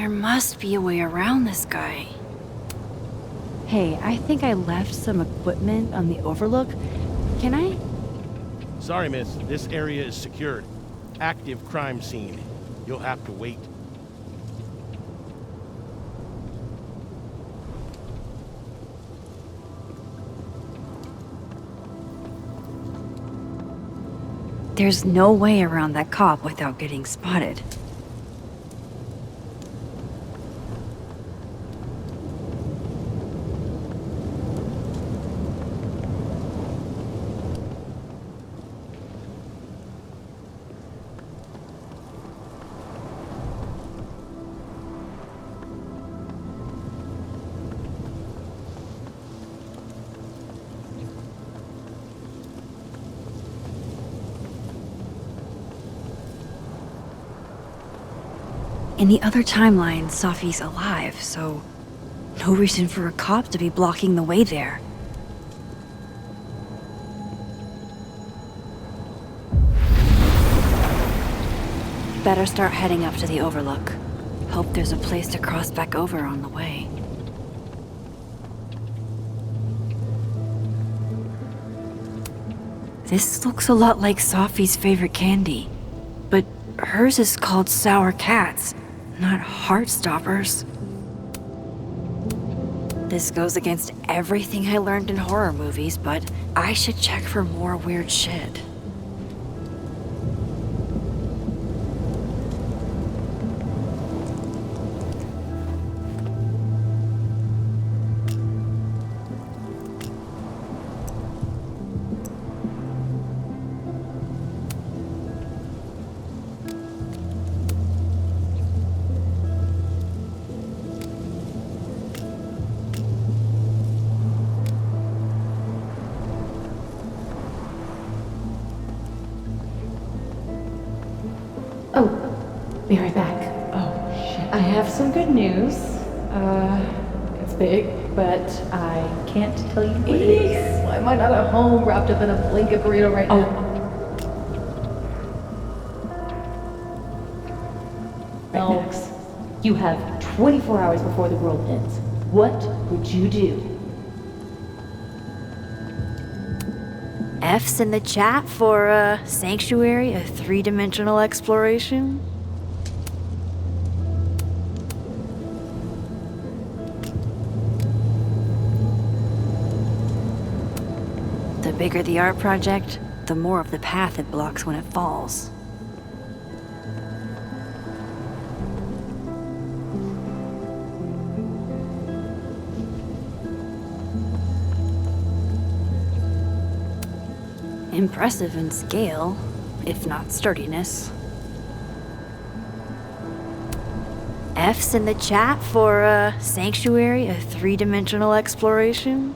There must be a way around this guy. Hey, I think I left some equipment on the overlook. Can I? Sorry, miss. This area is secured. Active crime scene. You'll have to wait. There's no way around that cop without getting spotted. In the other timeline, Safi's alive, so no reason for a cop to be blocking the way there. Better start heading up to the overlook. Hope there's a place to cross back over on the way. This looks a lot like Safi's favorite candy, but hers is called Sour Cats, not Heartstoppers. This goes against everything I learned in horror movies, but I should check for more weird shit. Oh, be right back. Oh, shit. I have some good news. It's big, but I can't tell you what it is. Why am I not at home wrapped up in a blanket burrito right now? Alex, you have 24 hours before the world ends. What would you do? F's in the chat for Sanctuary, a three-dimensional exploration. The bigger the art project, the more of the path it blocks when it falls. Impressive in scale, if not sturdiness. F's in the chat for Sanctuary, a three-dimensional exploration.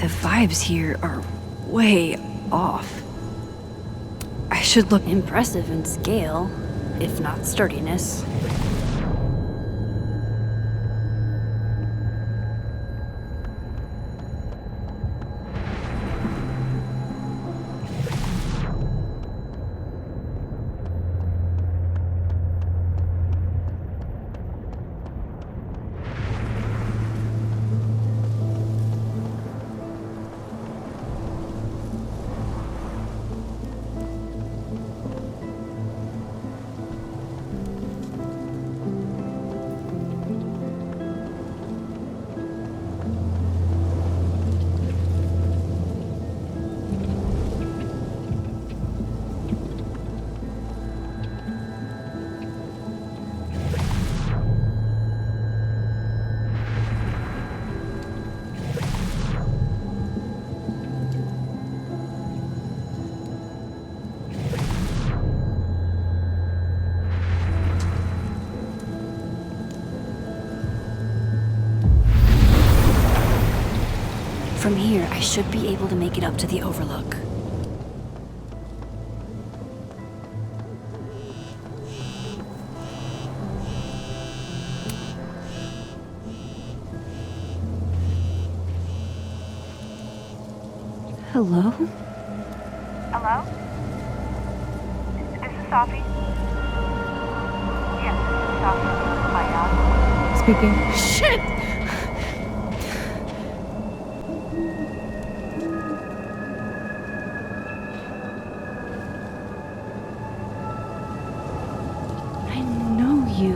The vibes here are way off. I should look impressive in scale, if not sturdiness. From here, I should be able to make it up to the Overlook. Hello? Hello? This is Sophie? Yes, this is Sophie. Hi, Speaking. Shit! I know you.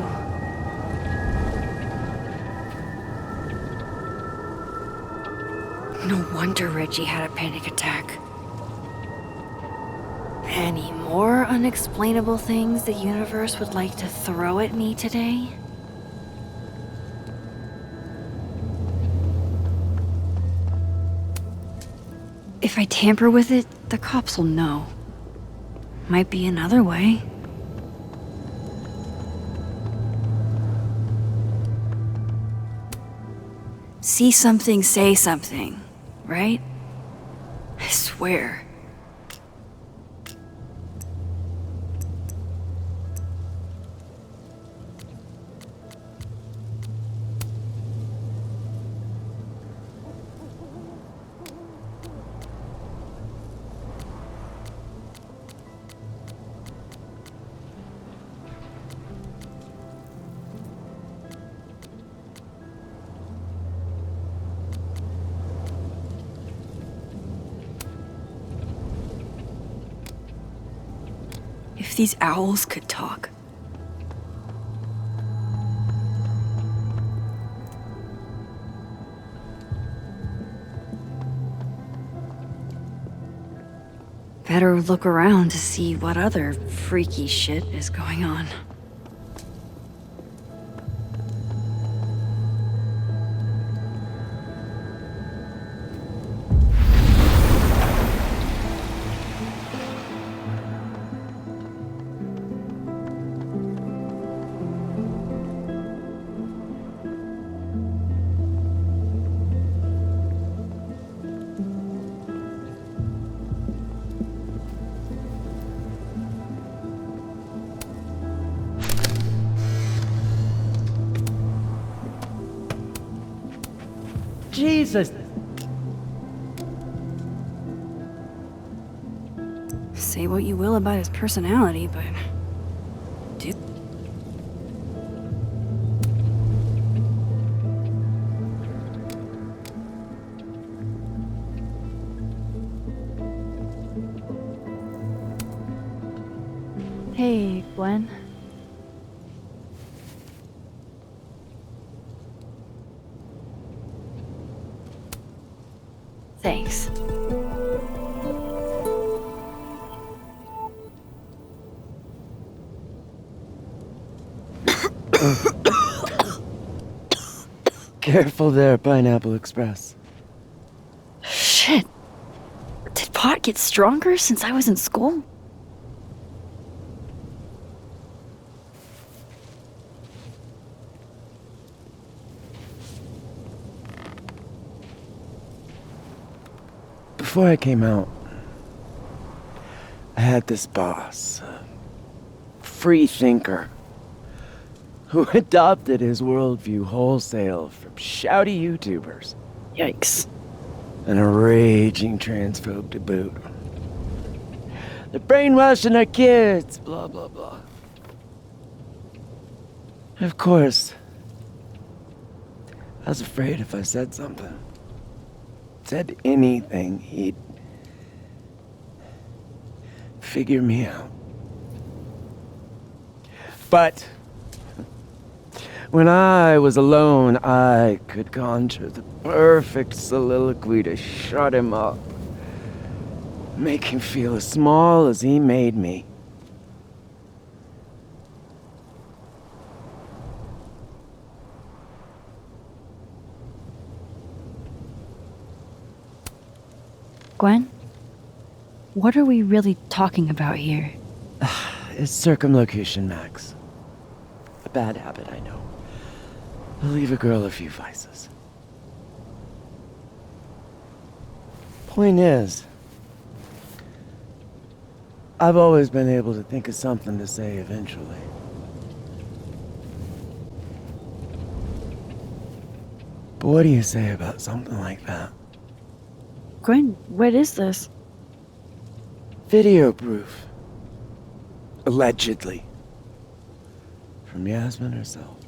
No wonder Reggie had a panic attack. Any more unexplainable things the universe would like to throw at me today? If I tamper with it, the cops will know. Might be another way. See something, say something, right? I swear. If these owls could talk. Better look around to see what other freaky shit is going on. Jesus! Say what you will about his personality, but... dude... Hey, Gwen. Thanks. Careful there, Pineapple Express. Shit. Did pot get stronger since I was in school? Before I came out, I had this boss, a free thinker, who adopted his worldview wholesale from shouty YouTubers Yikes. and a raging transphobe to boot. They're brainwashing our kids, blah, blah, blah. Of course, I was afraid if I said something, said anything, he'd figure me out. But when I was alone, I could conjure the perfect soliloquy to shut him up, make him feel as small as he made me. Gwen? What are we really talking about here? It's circumlocution, Max. A bad habit, I know. I'll leave a girl a few vices. Point is, I've always been able to think of something to say eventually. But what do you say about something like that? Gwen, what is this? Video proof. Allegedly. From Yasmin herself.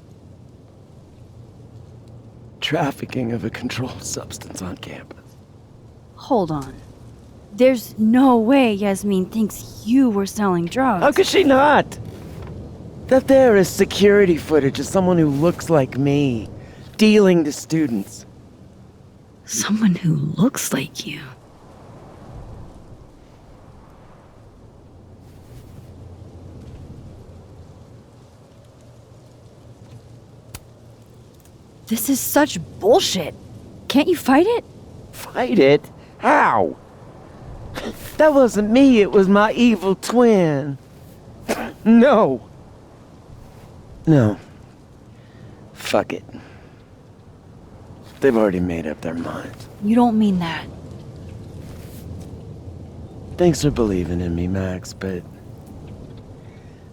Trafficking of a controlled substance on campus. Hold on. There's no way Yasmin thinks you were selling drugs. How could she not? That there is security footage of someone who looks like me, dealing to students. Someone who looks like you. This is such bullshit. Can't you fight it? Fight it? How? That wasn't me, it was my evil twin. No. No. Fuck it. They've already made up their minds. You don't mean that. Thanks for believing in me, Max, but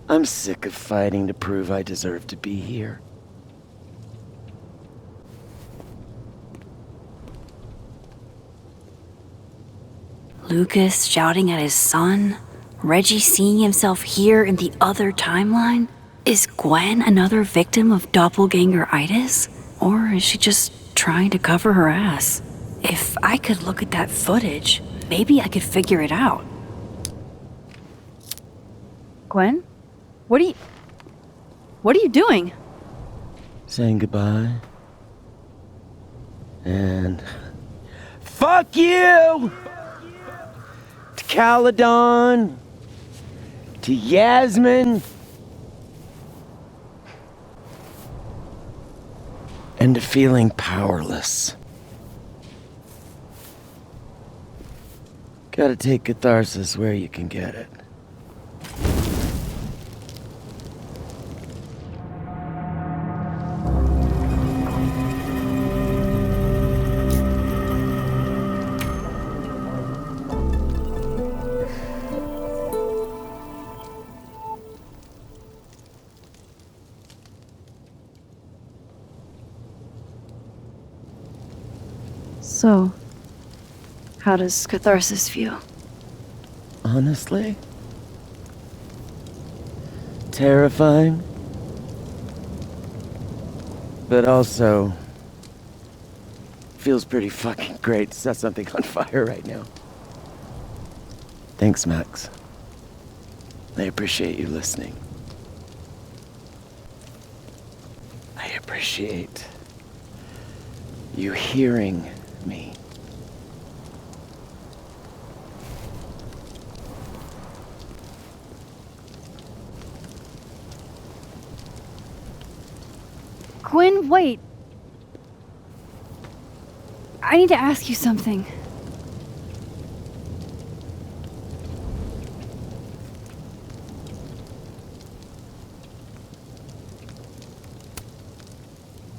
I'm sick of fighting to prove I deserve to be here. Lucas shouting at his son? Reggie seeing himself here in the other timeline? Is Gwen another victim of doppelganger-itis? Or is she just trying to cover her ass? If I could look at that footage, maybe I could figure it out. Gwen? What are you doing? Saying goodbye. And fuck you! To Caledon. To Yasmin. And to feeling powerless. Gotta take catharsis where you can get it. So, how does catharsis feel? Honestly? Terrifying. But also feels pretty fucking great to set something on fire right now. Thanks, Max. I appreciate you listening. I appreciate you hearing me. Gwen, wait. I need to ask you something.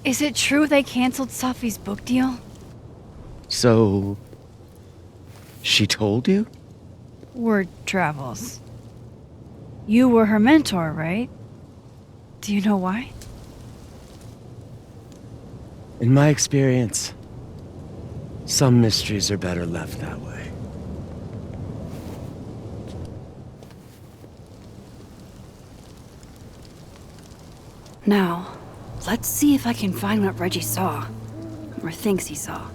Is it true they canceled Safi's book deal? So, she told you? Word travels. You were her mentor, right? Do you know why? In my experience, some mysteries are better left that way. Now, let's see if I can find what Reggie saw. Or thinks he saw.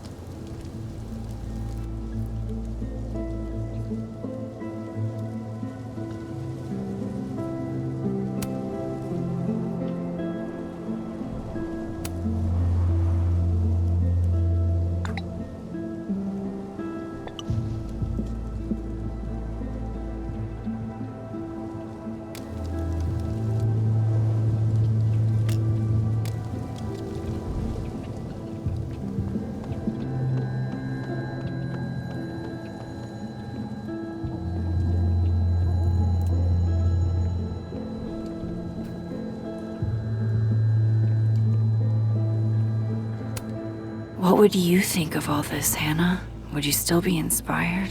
What would you think of all this, Hannah? would you still be inspired?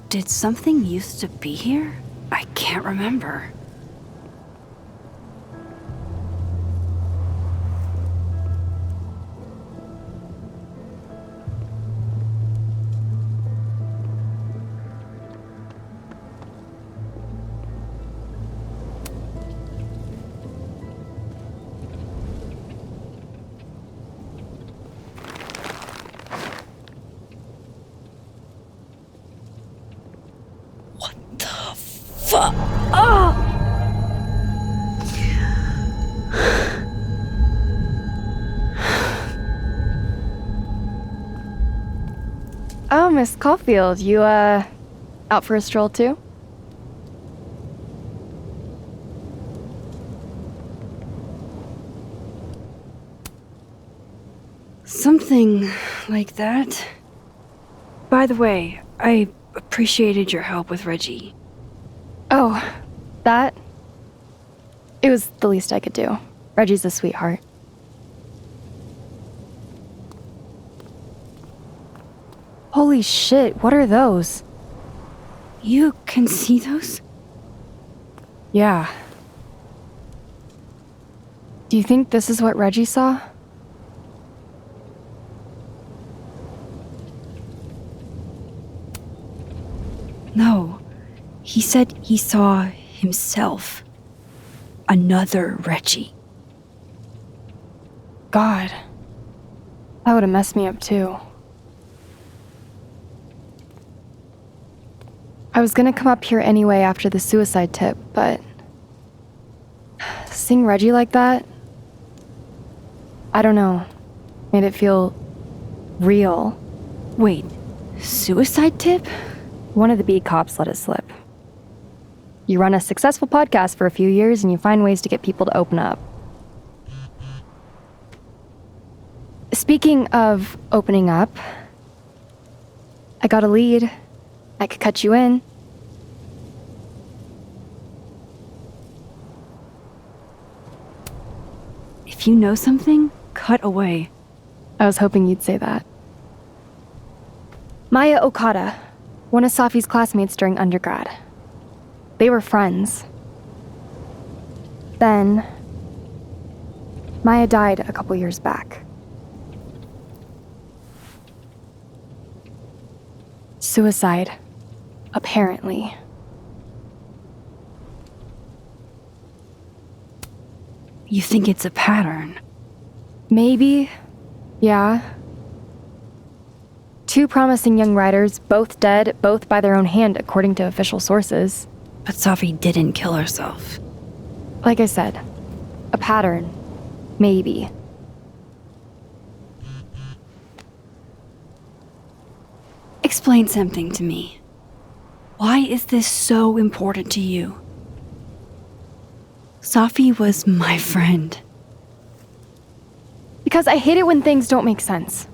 Did something used to be here? I can't remember. Oh, Miss Caulfield, you, out for a stroll too? Something like that. By the way, I appreciated your help with Reggie. Oh, that? It was the least I could do. Reggie's a sweetheart. Holy shit, what are those? You can see those? Yeah. Do you think this is what Reggie saw? No. He said he saw himself. Another Reggie. God. That would have messed me up too. I was gonna come up here anyway after the suicide tip, but seeing Reggie like that, I don't know, made it feel real. Wait, suicide tip? One of the beat cops let it slip. You run a successful podcast for a few years and you find ways to get people to open up. Speaking of opening up, I got a lead. I could cut you in. If you know something, cut away. I was hoping you'd say that. Maya Okada, one of Safi's classmates during undergrad. They were friends. Then, Maya died a couple years back. Suicide, apparently. You think it's a pattern? Maybe, yeah. Two promising young writers, both dead, both by their own hand, according to official sources. But Safi didn't kill herself. Like I said, a pattern. Maybe. Explain something to me. Why is this so important to you? Safi was my friend. Because I hate it when things don't make sense.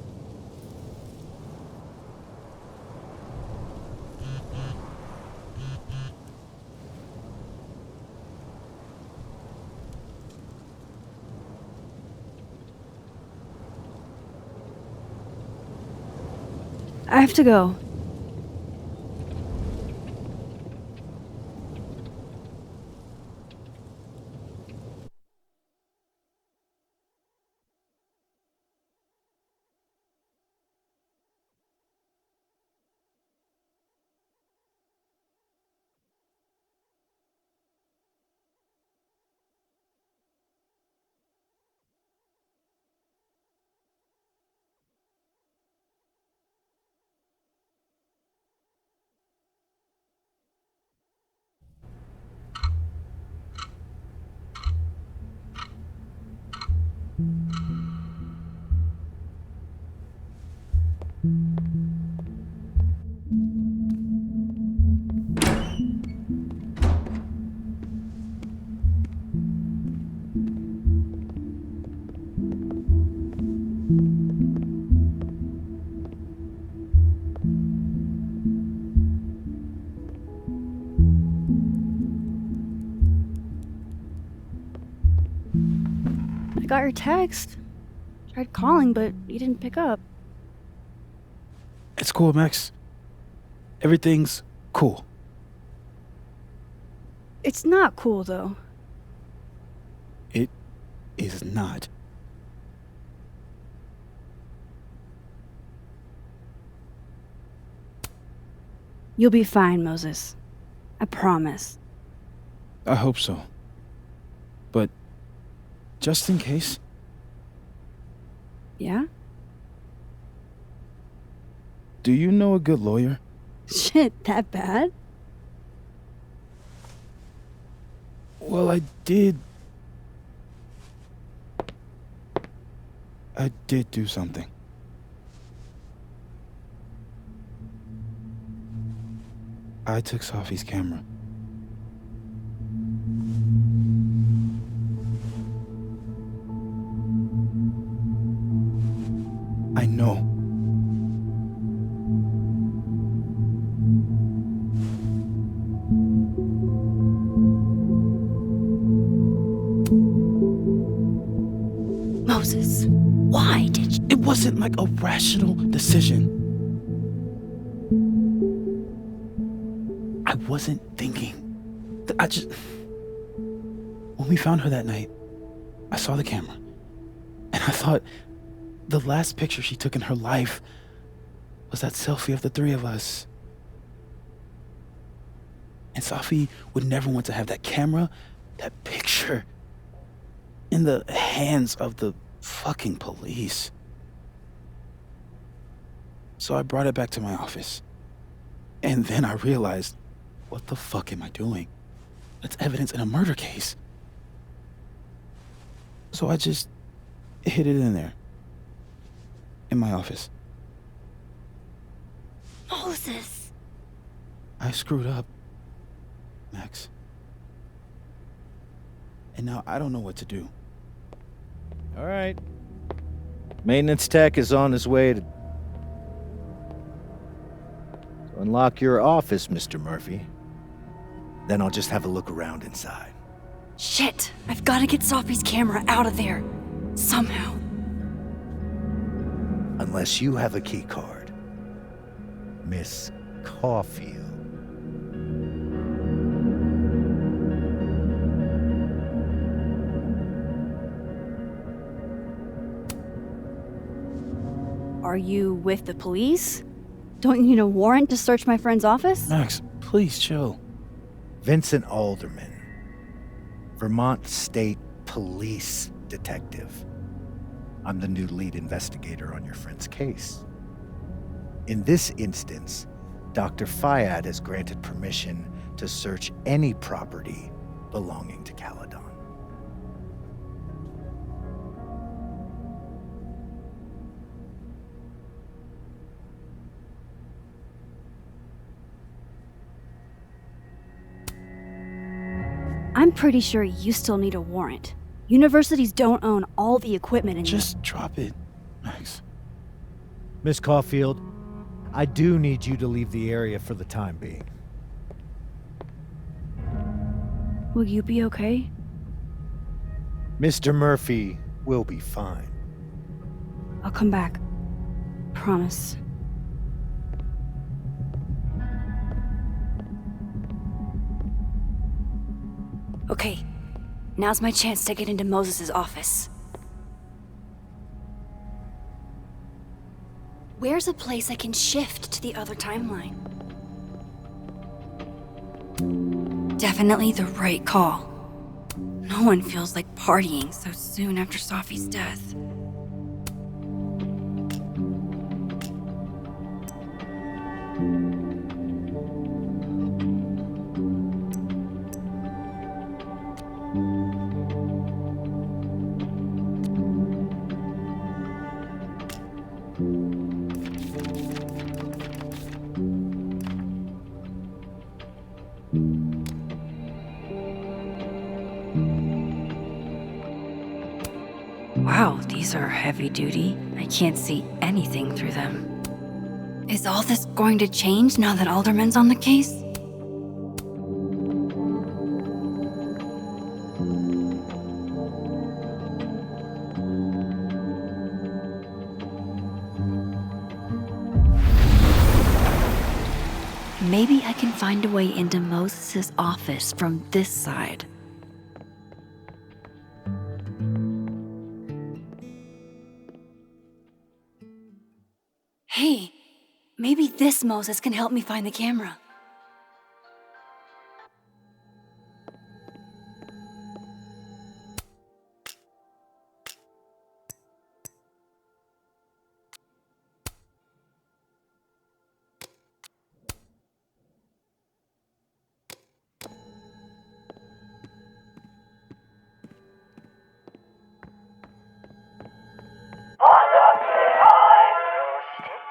I have to go. got your text. Tried calling, but you didn't pick up. It's cool, Max. Everything's cool. It's not cool, though. It is not. You'll be fine, Moses. I promise. I hope so. But just in case, Yeah? do you know a good lawyer? Shit, that bad? Well, I did do something. I took Safi's camera. I know. Moses, why did you? It wasn't like a rational decision. I wasn't thinking. When we found her that night, I saw the camera. And I thought the last picture she took in her life was that selfie of the three of us. And Safi would never want to have that camera, that picture, in the hands of the fucking police. So I brought it back to my office. And then I realized, what the fuck am I doing? That's evidence in a murder case. So I just hid it in there. In my office. Moses! I screwed up, Max. And now I don't know what to do. All right. Maintenance tech is on his way to unlock your office, Mr. Murphy. Then I'll just have a look around inside. Shit! I've got to get Safi's camera out of there. Somehow. Unless you have a key card. Miss Caulfield. Are you with the police? Don't you need a warrant to search my friend's office? Max, please chill. Vincent Alderman. Vermont State Police Detective. I'm the new lead investigator on your friend's case. In this instance, Dr. Fayad has granted permission to search any property belonging to Caledon. I'm pretty sure you still need a warrant. Universities don't own all the equipment in Just drop it, Max. Miss Caulfield, I do need you to leave the area for the time being. Will you be okay? Mr. Murphy will be fine. I'll come back. Promise. Okay, now's my chance to get into Moses' office. Where's a place I can shift to the other timeline? Definitely the right call. No one feels like partying so soon after Safi's death. Wow, these are heavy duty. I can't see anything through them. Is all this going to change now that Alderman's on the case? Maybe I can find a way into Moses' office from this side. Hey, maybe this Moses can help me find the camera.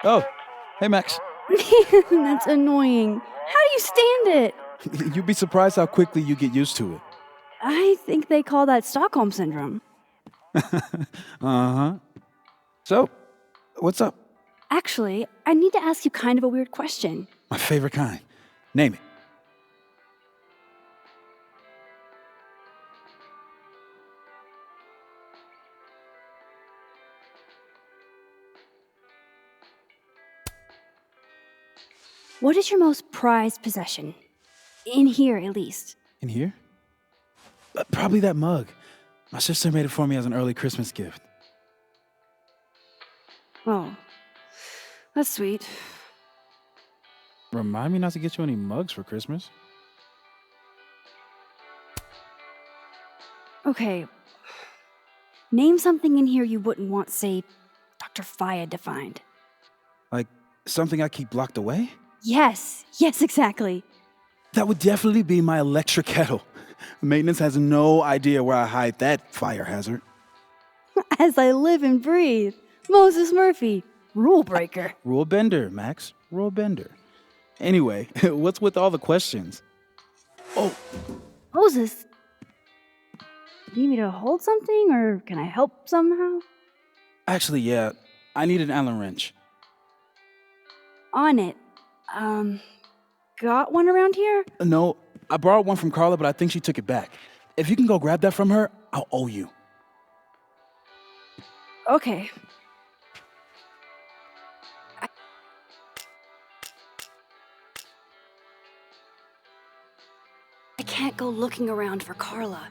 Oh, hey Max. That's annoying. How do you stand it? You'd be surprised how quickly you get used to it. I think they call that Stockholm Syndrome. Uh-huh. So, what's up? Actually, I need to ask you kind of a weird question. My favorite kind. Name it. What is your most prized possession? In here, at least. In here? Probably that mug. My sister made it for me as an early Christmas gift. Oh, that's sweet. Remind me not to get you any mugs for Christmas. Okay. Name something in here you wouldn't want, say, Dr. Fayed to find. Like something I keep locked away? Yes, exactly. That would definitely be my electric kettle. Maintenance has no idea where I hide that fire hazard. As I live and breathe. Moses Murphy, rule breaker. Rule bender, Max. Rule bender. Anyway, what's with all the questions? Oh, Moses, you need me to hold something, or can I help somehow? actually, yeah. I need an Allen wrench. On it. Got one around here? No, I borrowed one from Carla, but I think she took it back. If you can go grab that from her, I'll owe you. Okay. I can't go looking around for Carla.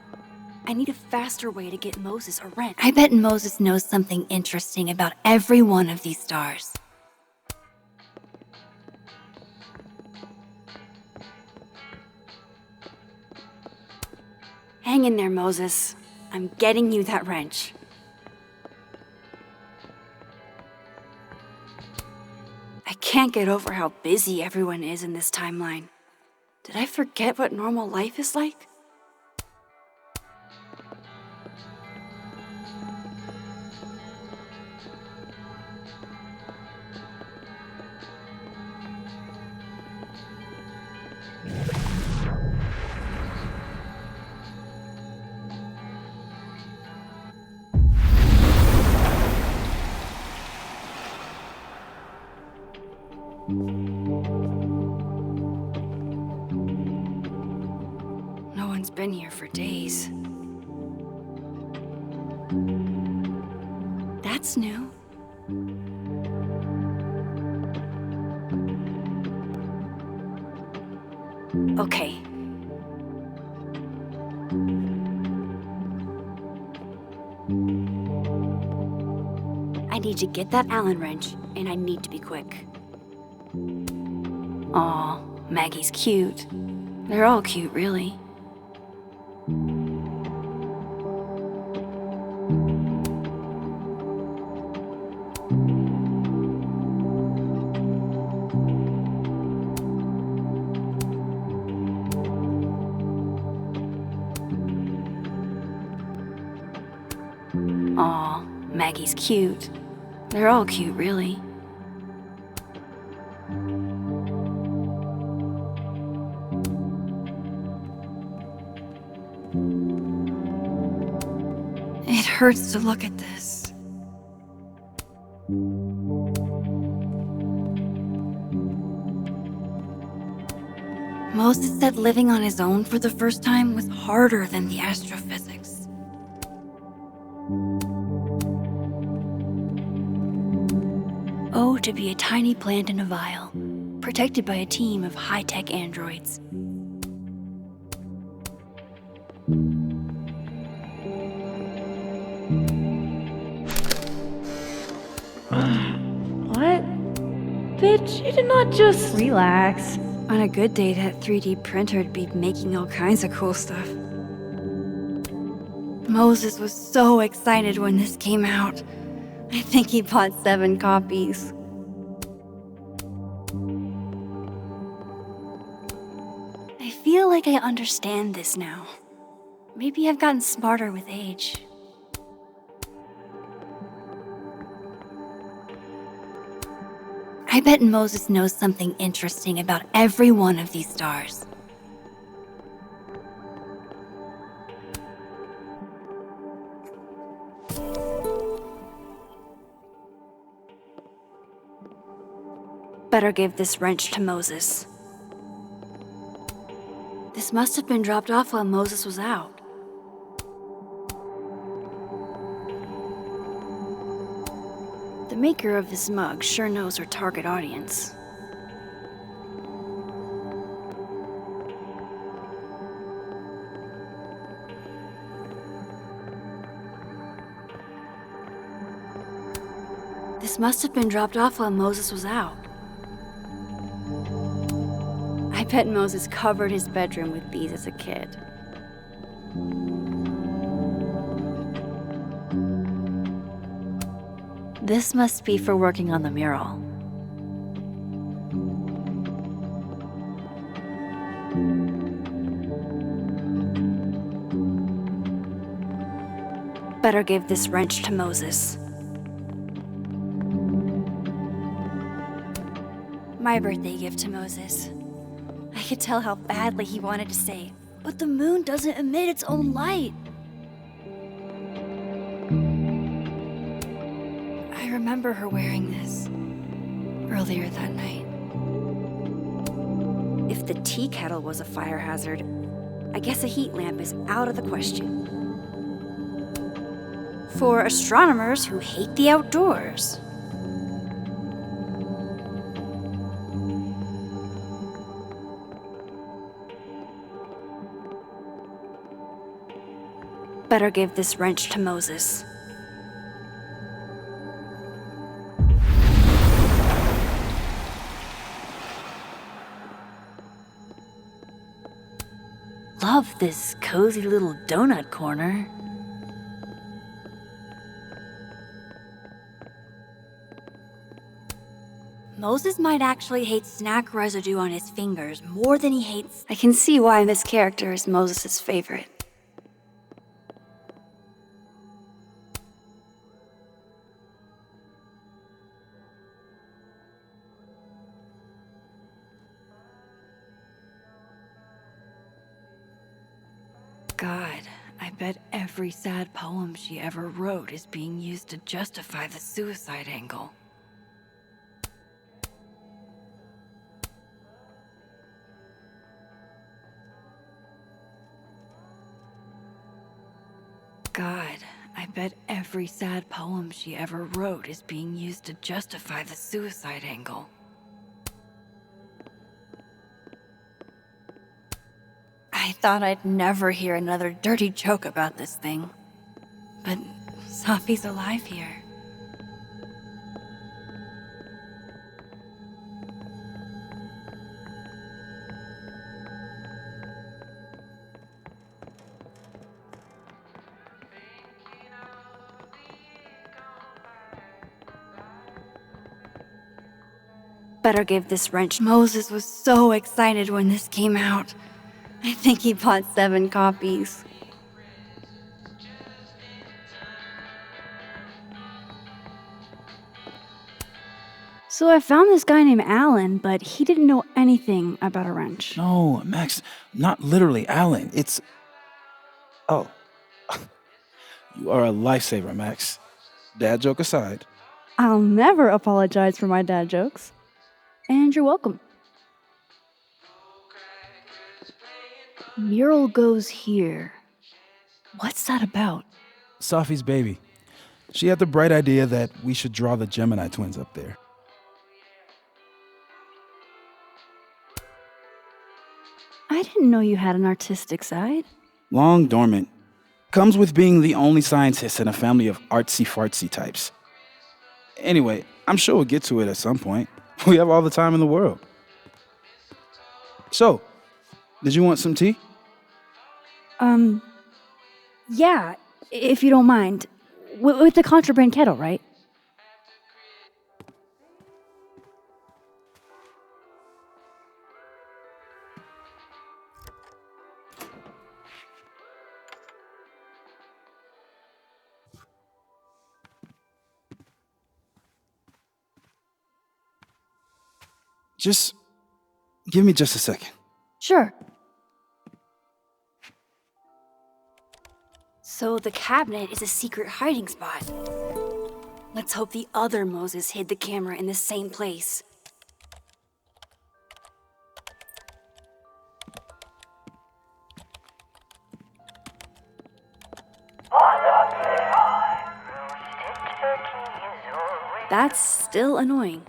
I need a faster way to get Moses a wrench. I bet Moses knows something interesting about every one of these stars. Hang in there, Moses. I'm getting you that wrench. I can't get over how busy everyone is in this timeline. Did I forget what normal life is like? No one's been here for days. That's new. Okay. I need to get that Allen wrench, and I need to be quick. Aw, Maggie's cute. They're all cute, really. Aw, Maggie's cute. They're all cute, really. It hurts to look at this. Moses said living on his own for the first time was harder than the astrophysics. Oh, to be a tiny plant in a vial, protected by a team of high-tech androids. What? Bitch, you did not just... Relax. On a good day, that 3D printer'd be making all kinds of cool stuff. Moses was so excited when this came out. I think he bought 7 copies. I feel like I understand this now. Maybe I've gotten smarter with age. I bet Moses knows something interesting about every one of these stars. Better give this wrench to Moses. This must have been dropped off while Moses was out. The maker of this mug sure knows her target audience. This must have been dropped off while Moses was out. I bet Moses covered his bedroom with these as a kid. This must be for working on the mural. Better give this wrench to Moses. My birthday gift to Moses. I could tell how badly he wanted to say, but the moon doesn't emit its own light. I remember her wearing this earlier that night. If the tea kettle was a fire hazard, I guess a heat lamp is out of the question. For astronomers who hate the outdoors. Better give this wrench to Moses. Love this cozy little donut corner. Moses might actually hate snack residue on his fingers more than he hates. I can see why this character is Moses' favorite. God, I bet every sad poem she ever wrote is being used to justify the suicide angle. God, I bet every sad poem she ever wrote is being used to justify the suicide angle. I thought I'd never hear another dirty joke about this thing. But Safi's alive here. Better give this wrench. Moses was so excited when this came out. I think he bought 7 copies. So I found this guy named Alan, but he didn't know anything about a wrench. No, Max, not literally Alan. It's... Oh. You are a lifesaver, Max. Dad joke aside. I'll never apologize for my dad jokes. And you're welcome. Mural goes here. What's that about? Safi's baby. She had the bright idea that we should draw the Gemini twins up there. I didn't know you had an artistic side. Long dormant. Comes with being the only scientist in a family of artsy-fartsy types. Anyway, I'm sure we'll get to it at some point. We have all the time in the world. So, did you want some tea? Yeah, if you don't mind. With the contraband kettle, right? Just give me just a second. Sure. So the cabinet is a secret hiding spot. Let's hope the other Moses hid the camera in the same place. That's still annoying.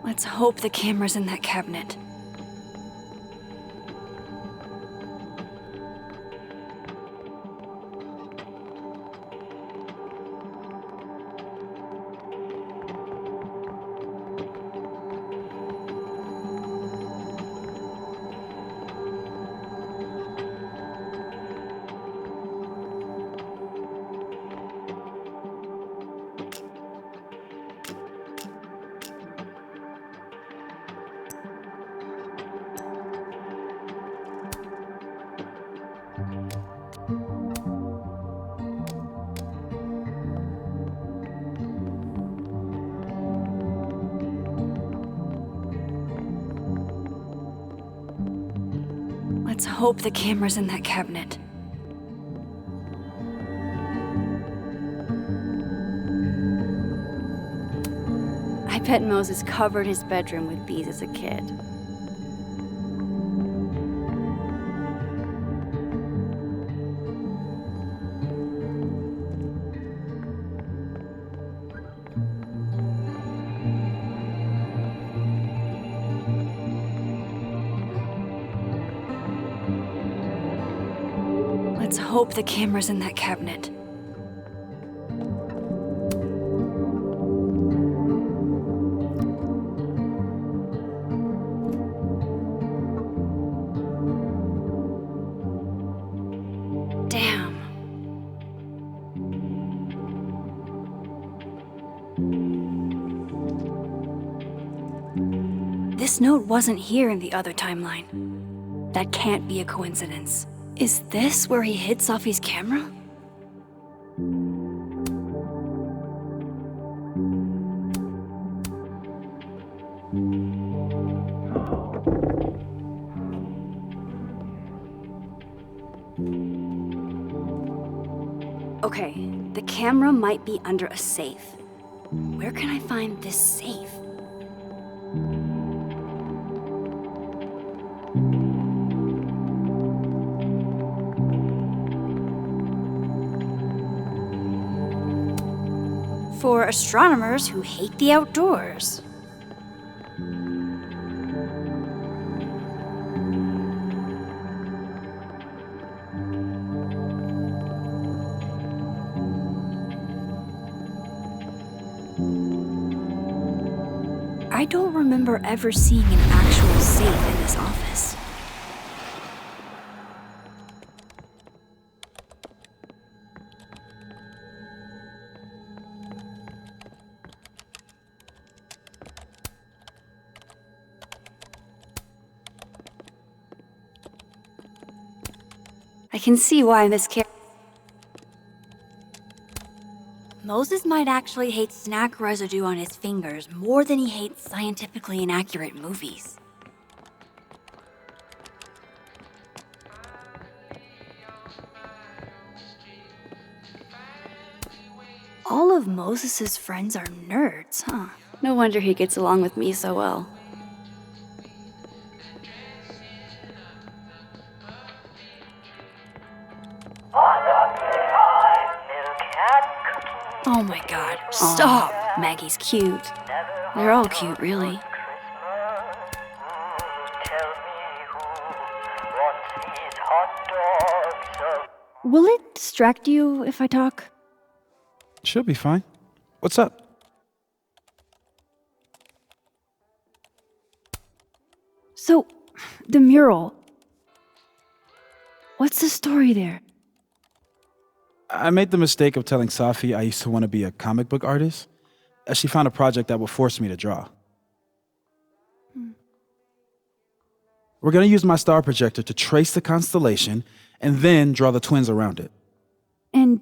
Let's hope the camera's in that cabinet. Let's hope the camera's in that cabinet. I bet Moses covered his bedroom with these as a kid. Let's hope the camera's in that cabinet. Damn. This note wasn't here in the other timeline. That can't be a coincidence. Is this where he hid Safi's camera? Okay, the camera might be under a safe. Where can I find this safe? For astronomers who hate the outdoors. I don't remember ever seeing an actual safe in this office. I can see why Miss Car- Moses might actually hate snack residue on his fingers more than he hates scientifically inaccurate movies. All of Moses's friends are nerds, huh? No wonder he gets along with me so well. Oh my god, stop! Maggie's cute. They're all cute, really. Will it distract you if I talk? She'll be fine. What's up? So, the mural. What's the story there? I made the mistake of telling Safi I used to want to be a comic book artist, as she found a project that would force me to draw. We're going to use my star projector to trace the constellation and then draw the twins around it. And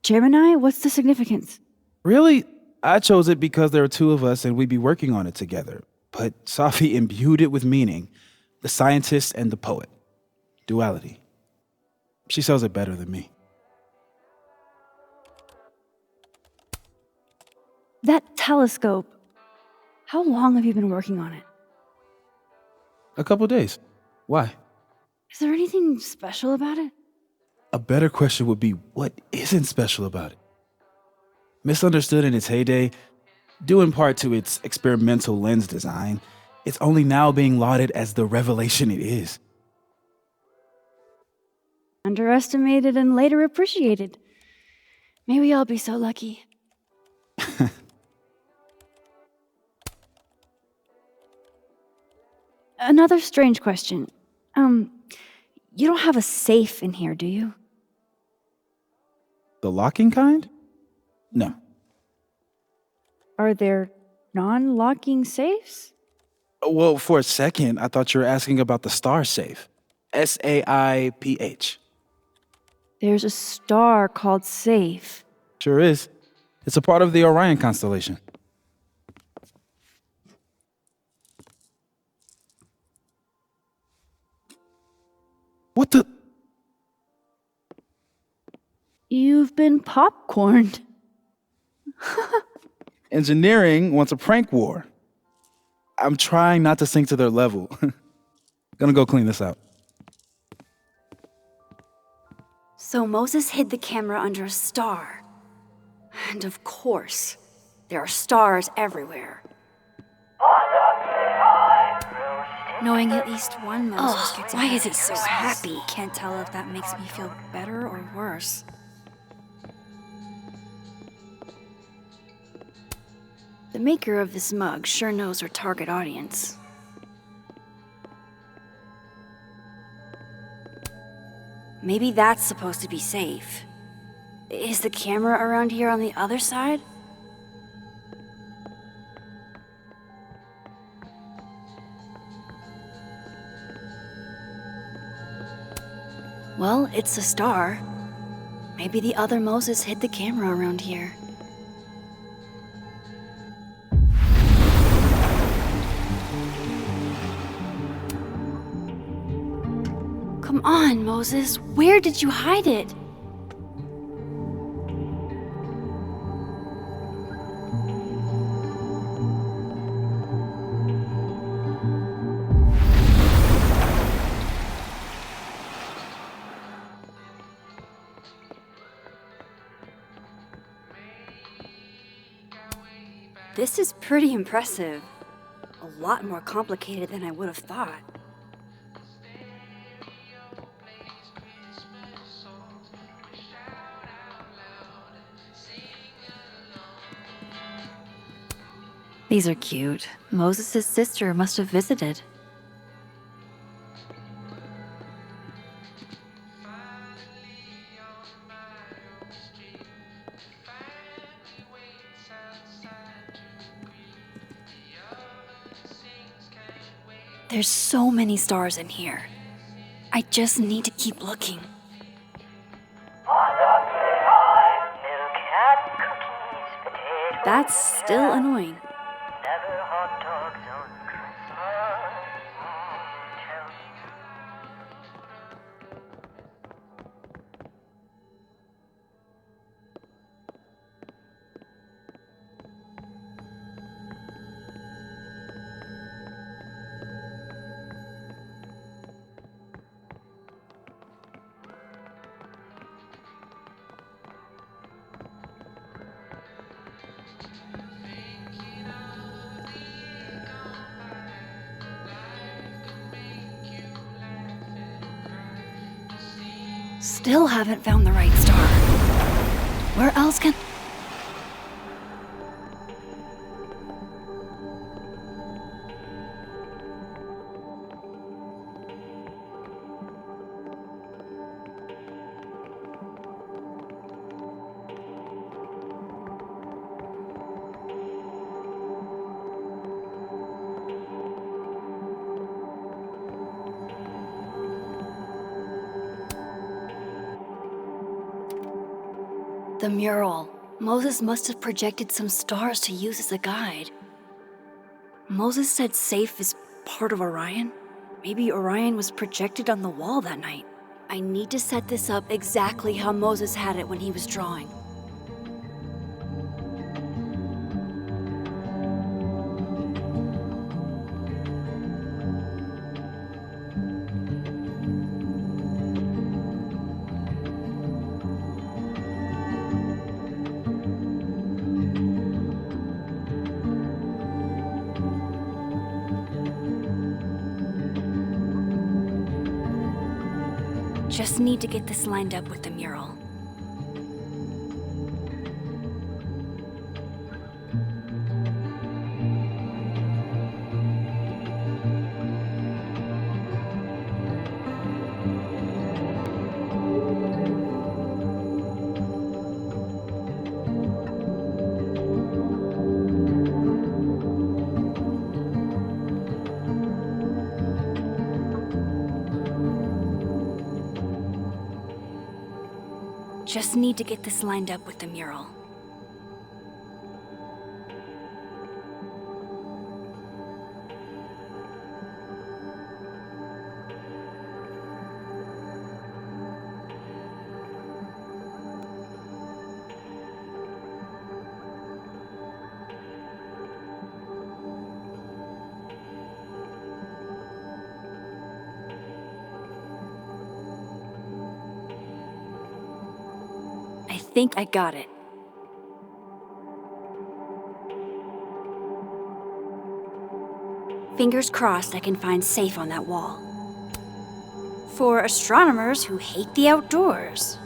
Gemini, what's the significance? Really, I chose it because there are two of us and we'd be working on it together. But Safi imbued it with meaning, the scientist and the poet. Duality. She sells it better than me. That telescope. How long have you been working on it? A couple days. Why? Is there anything special about it? A better question would be, what isn't special about it? Misunderstood in its heyday, due in part to its experimental lens design, it's only now being lauded as the revelation it is. Underestimated and later appreciated. Maybe I'll be so lucky. Another strange question. You don't have a safe in here, do you? The locking kind? No. Are there non-locking safes? Well, for a second, I thought you were asking about the star safe. SAIPH. There's a star called Safe. Sure is. It's a part of the Orion constellation. What the? You've been popcorned. Engineering wants a prank war. I'm trying not to sink to their level. Gonna go clean this out. So Moses hid the camera under a star. And of course, there are stars everywhere. Knowing at least one Moses gets why is he so happy? Can't tell if that makes me feel better or worse. The maker of this mug sure knows her target audience. Maybe that's supposed to be safe. Is the camera around here on the other side? Well, it's a star. Maybe the other Moses hid the camera around here. Come on, Moses. Where did you hide it? This is pretty impressive. A lot more complicated than I would have thought. These are cute. Moses' sister must have visited. There's so many stars in here. I just need to keep looking. Milk had That's still annoying. Never hot dogs on Christmas. Still haven't found the right star. Where else can... The mural. Moses must have projected some stars to use as a guide. Moses said Safe is part of Orion? Maybe Orion was projected on the wall that night. I need to set this up exactly how Moses had it when he was drawing. Just need to get this lined up with the mural. Just need to get this lined up with the mural. I think I got it. Fingers crossed I can find Safe on that wall. For astronomers who hate the outdoors.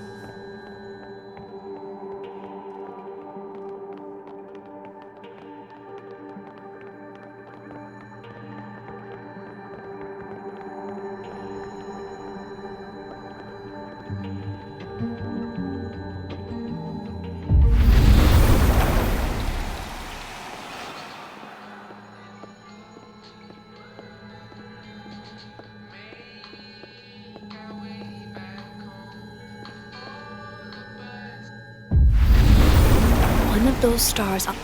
One of those stars up.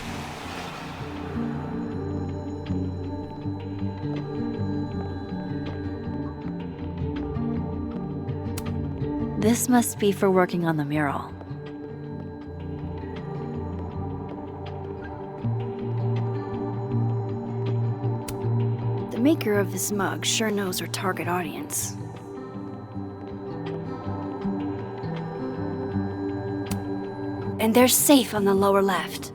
This must be for working on the mural. The maker of this mug sure knows her target audience. And they're Safe on the lower left.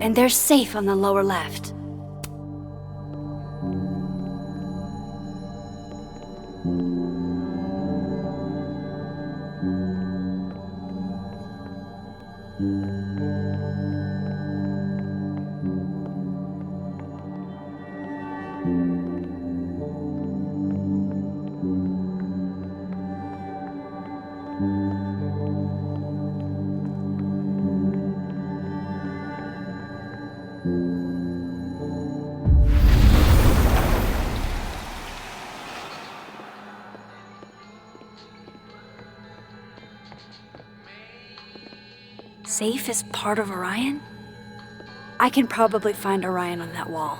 And they're Safe on the lower left. safe is part of Orion? I can probably find Orion on that wall.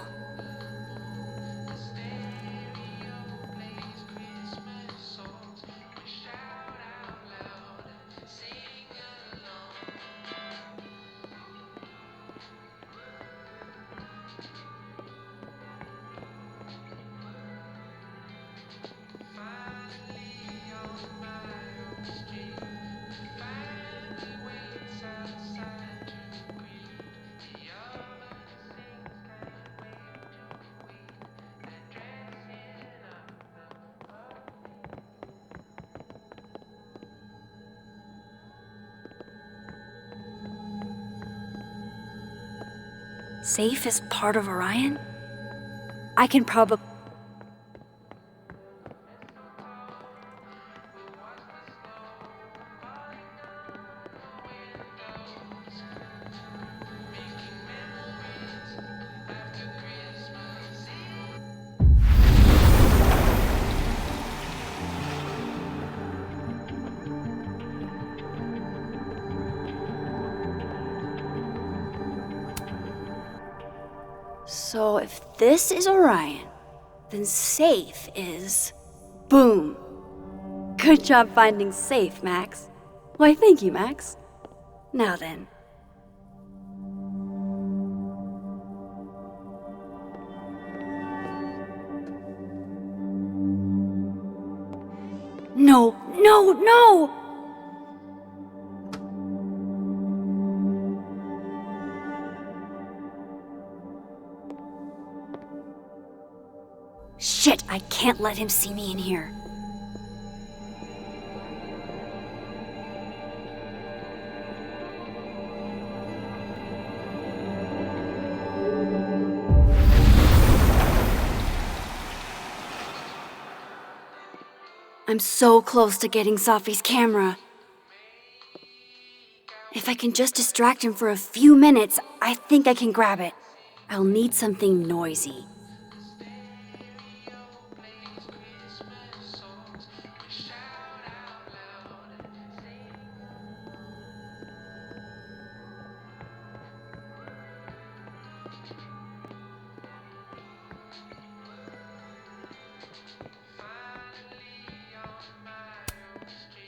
Safe is part of Orion? I can probably... So if this is Orion, then safe is... Boom! Good job finding safe, Max. Why, thank you, Max. Now then. No, no, no! Shit, I can't let him see me in here. I'm so close to getting Safi's camera. If I can just distract him for a few minutes, I think I can grab it. I'll need something noisy.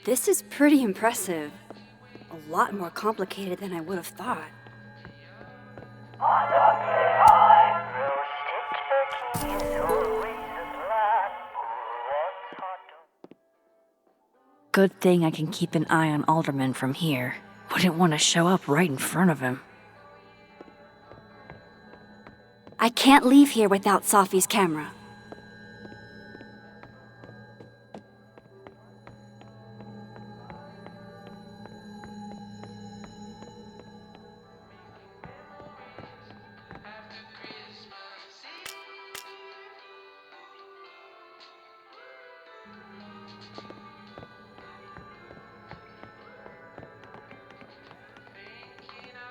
This is pretty impressive. A lot more complicated than I would have thought. Good thing I can keep an eye on Alderman from here. Wouldn't want to show up right in front of him. I can't leave here without Safi's camera.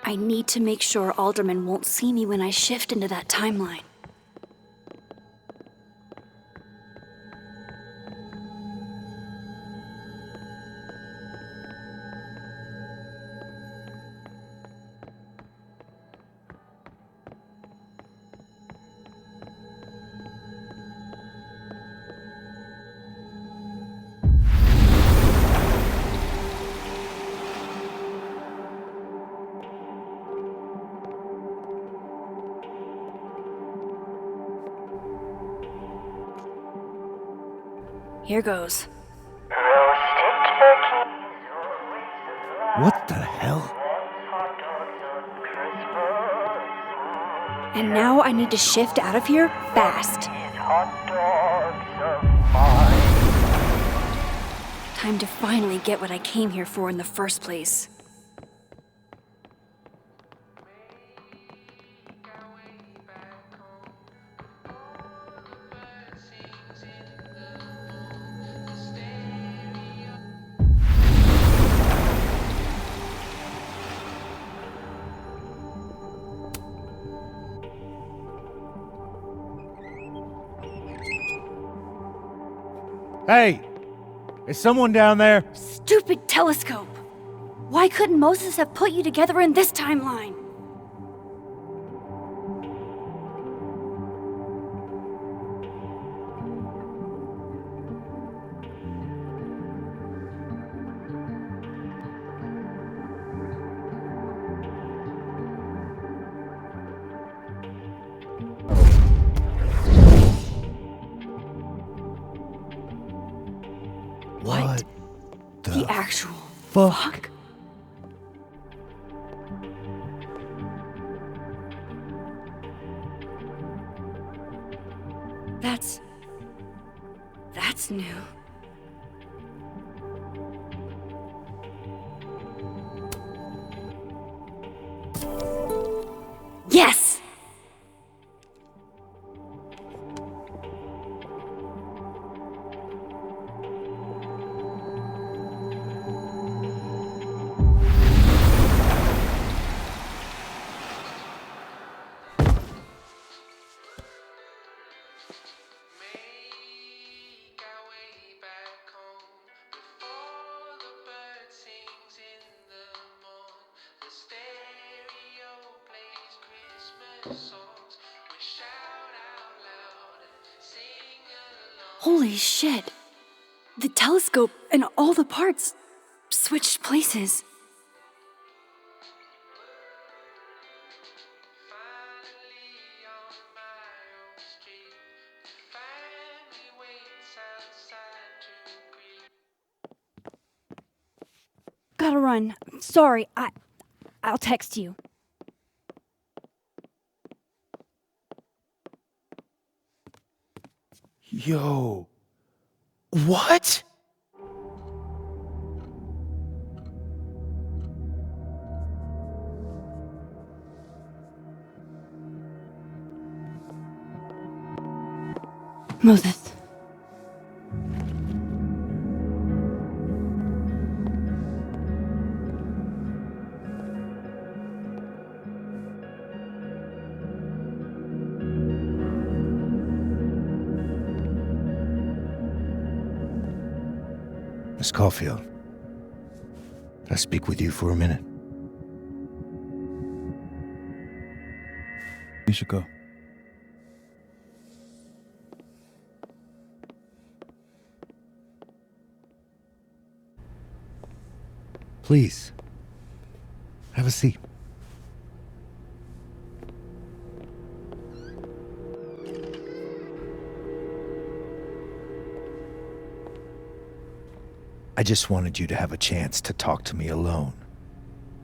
I need to make sure Alderman won't see me when I shift into that timeline. Here goes. What the hell? And now I need to shift out of here fast. Time to finally get what I came here for in the first place. Hey! Is someone down there? Stupid telescope! Why couldn't Moses have put you together in this timeline? What The actual fuck? That's new. Yes! Holy shit. The telescope and all the parts switched places. Gotta run. Sorry, I'll text you. Yo. What? Moses. Miss Caulfield, can I speak with you for a minute? You should go. Please, have a seat. I just wanted you to have a chance to talk to me alone,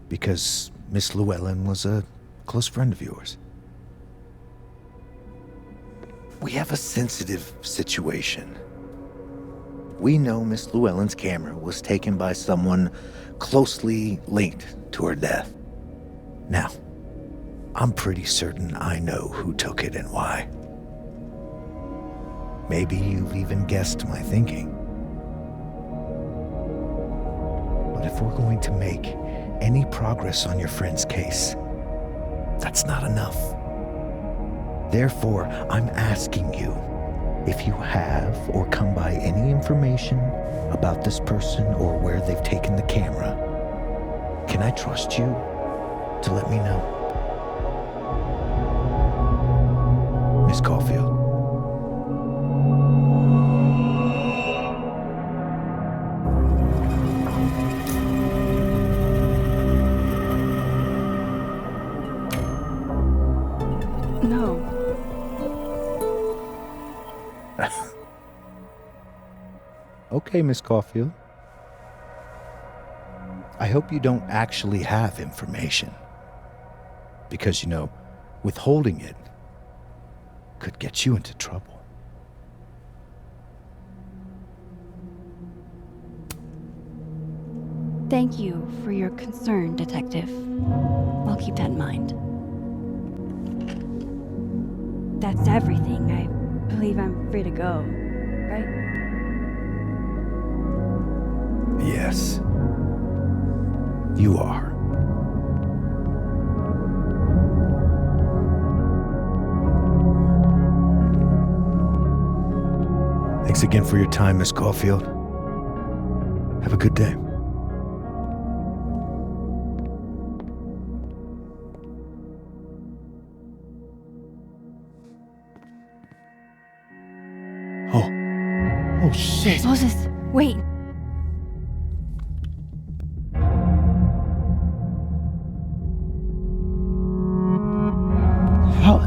because Miss Llewellyn was a close friend of yours. We have a sensitive situation. We know Miss Llewellyn's camera was taken by someone closely linked to her death. Now, I'm pretty certain I know who took it and why. Maybe you've even guessed my thinking. But if we're going to make any progress on your friend's case, that's not enough. Therefore, I'm asking you if you have or come by any information about this person or where they've taken the camera. Can I trust you to let me know? Miss Caulfield. No. Okay, Miss Caulfield. I hope you don't actually have information. Because, withholding it could get you into trouble. Thank you for your concern, Detective. I'll keep that in mind. That's everything. I believe I'm free to go, right? Yes, you are. Thanks again for your time, Miss Caulfield. Have a good day. Oh, shit. Moses, wait. How?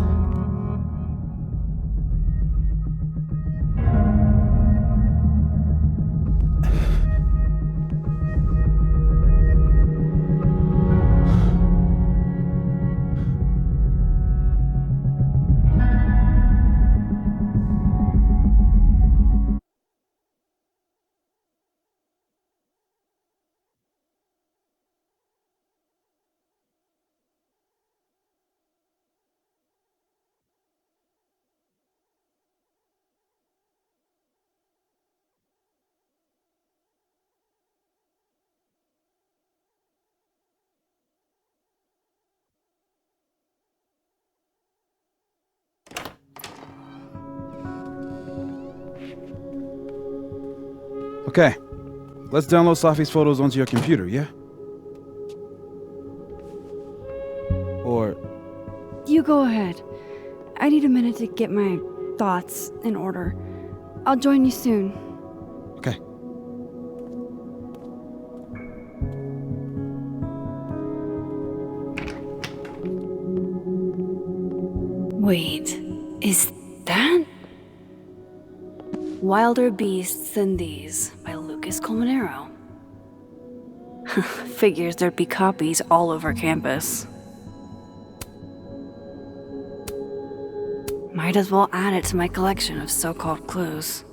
Okay, let's download Safi's photos onto your computer, yeah? Or, You go ahead. I need a minute to get my thoughts in order. I'll join you soon. okay. Wait, is that Wilder Beasts Than These by Lucas Colmenero? Figures there'd be copies all over campus. Might as well add it to my collection of so-called clues.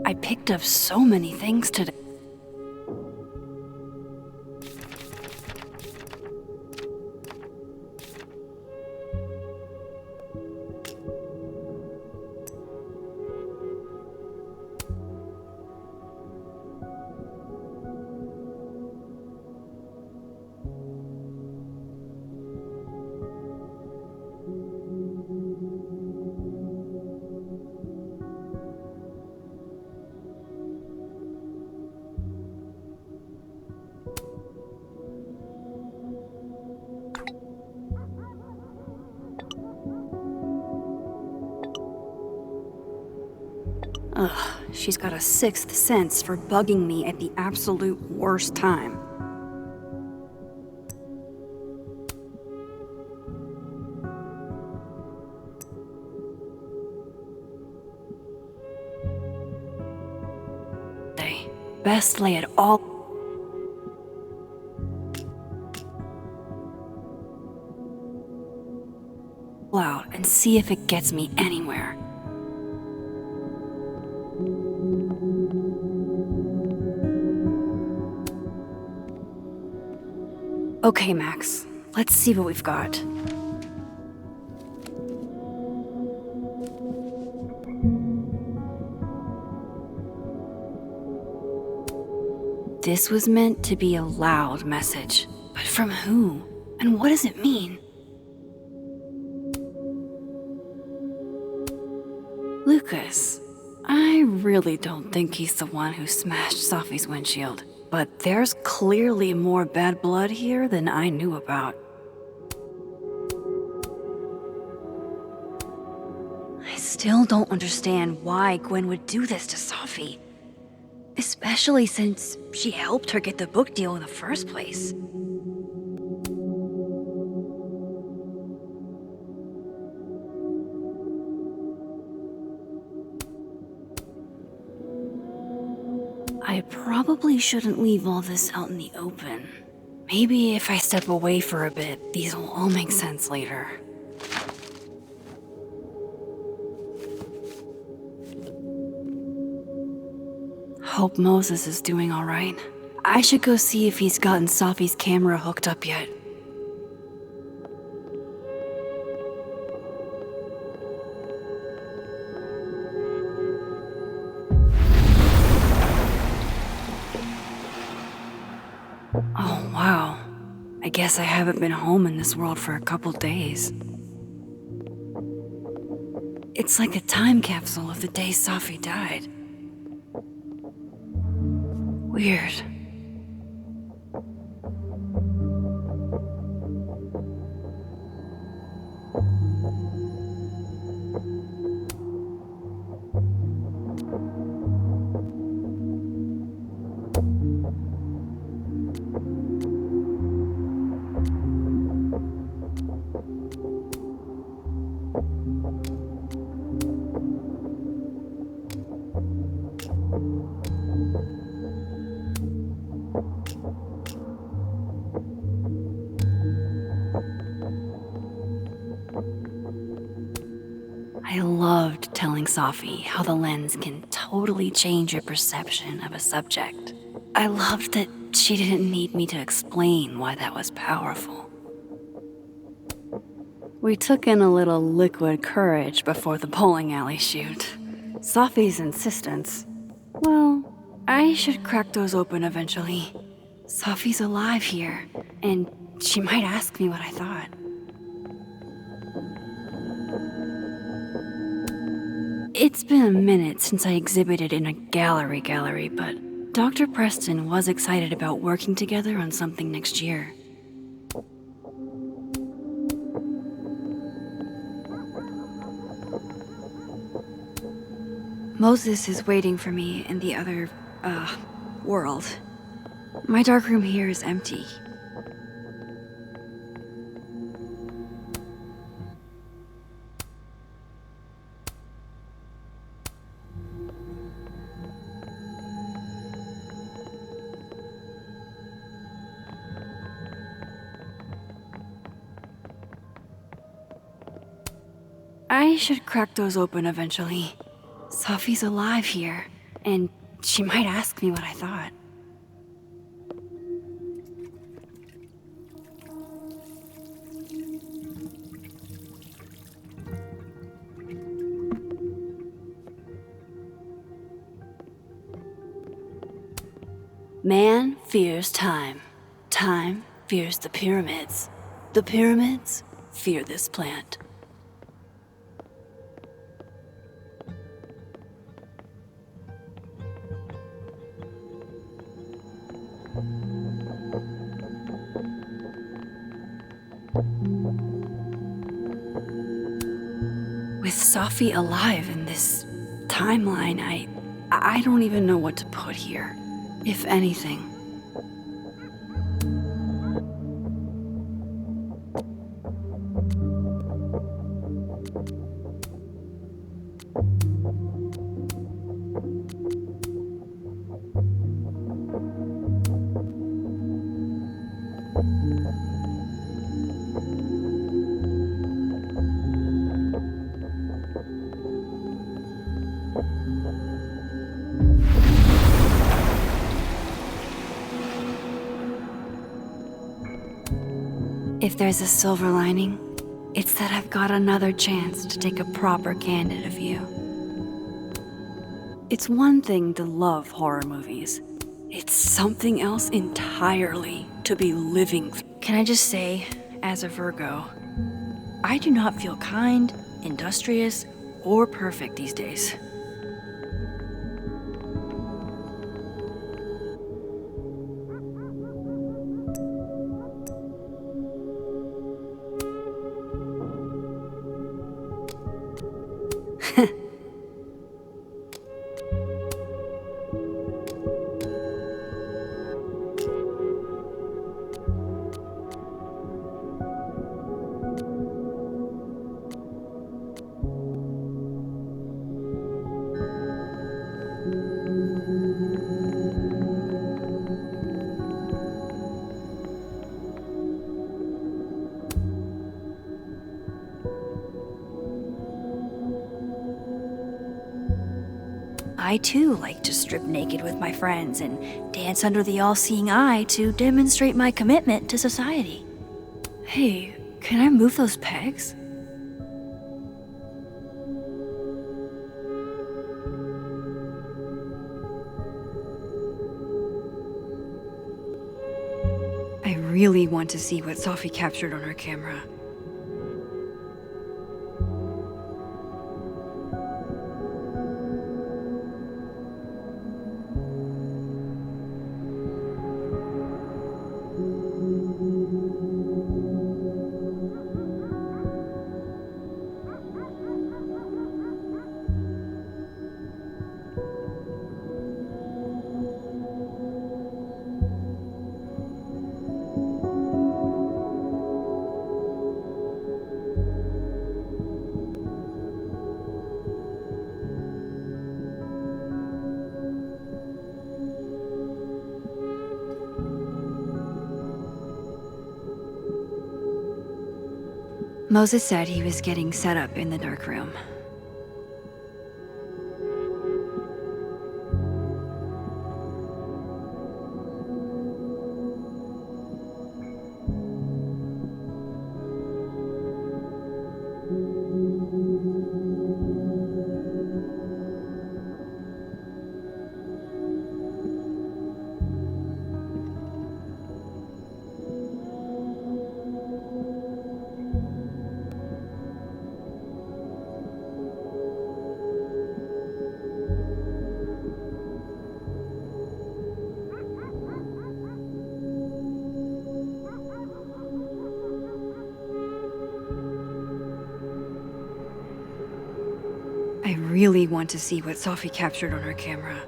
I picked up so many things today. Ugh, she's got a sixth sense for bugging me at the absolute worst time. Best lay it all out and see if it gets me anywhere. Okay, Max, let's see what we've got. This was meant to be a loud message, but from who? And what does it mean? Lucas, I really don't think he's the one who smashed Safi's windshield, but there's clearly more bad blood here than I knew about. I still don't understand why Gwen would do this to Safi. Especially since she helped her get the book deal in the first place. I probably shouldn't leave all this out in the open. Maybe if I step away for a bit, these will all make sense later. Hope Moses is doing all right. I should go see if he's gotten Safi's camera hooked up yet. Oh, wow. I guess I haven't been home in this world for a couple days. It's like a time capsule of the day Safi died. Weird. I loved telling Safi how the lens can totally change your perception of a subject. I loved that she didn't need me to explain why that was powerful. We took in a little liquid courage before the bowling alley shoot. Safi's insistence, well, I should crack those open eventually. Safi's alive here, and she might ask me what I thought. It's been a minute since I exhibited in a gallery, but Dr. Preston was excited about working together on something next year. Moses is waiting for me in the other, world. My darkroom here is empty. I should crack those open eventually. Safi's alive here, and she might ask me what I thought. Man fears time. Time fears the pyramids. The pyramids fear this plant. With Safi alive in this timeline, I don't even know what to put here, if anything. If there's a silver lining, it's that I've got another chance to take a proper candid view. It's one thing to love horror movies. It's something else entirely to be living. Can I just say, as a Virgo, I do not feel kind, industrious, or perfect these days. I too like to strip naked with my friends and dance under the all-seeing eye to demonstrate my commitment to society. Hey, can I move those pegs? I really want to see what Safi captured on her camera. Moses said he was getting set up in the dark room. I really want to see what Sophie captured on her camera.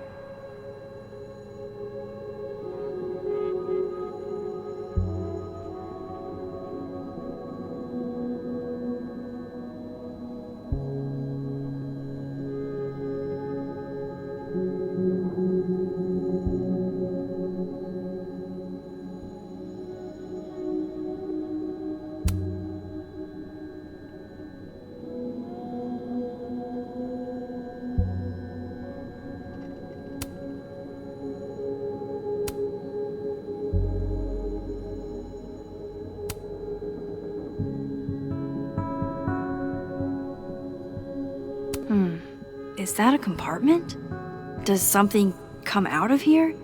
Is that a compartment? Does something come out of here?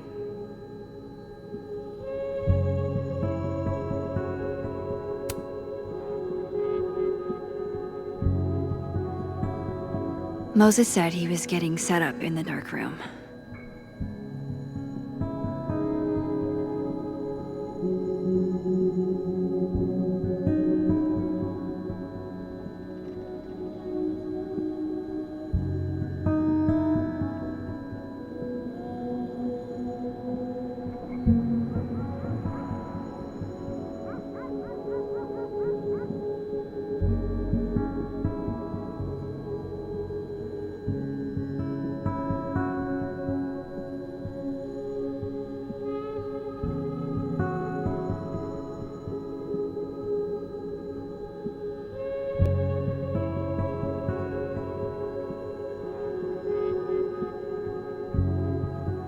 Moses said he was getting set up in the dark room.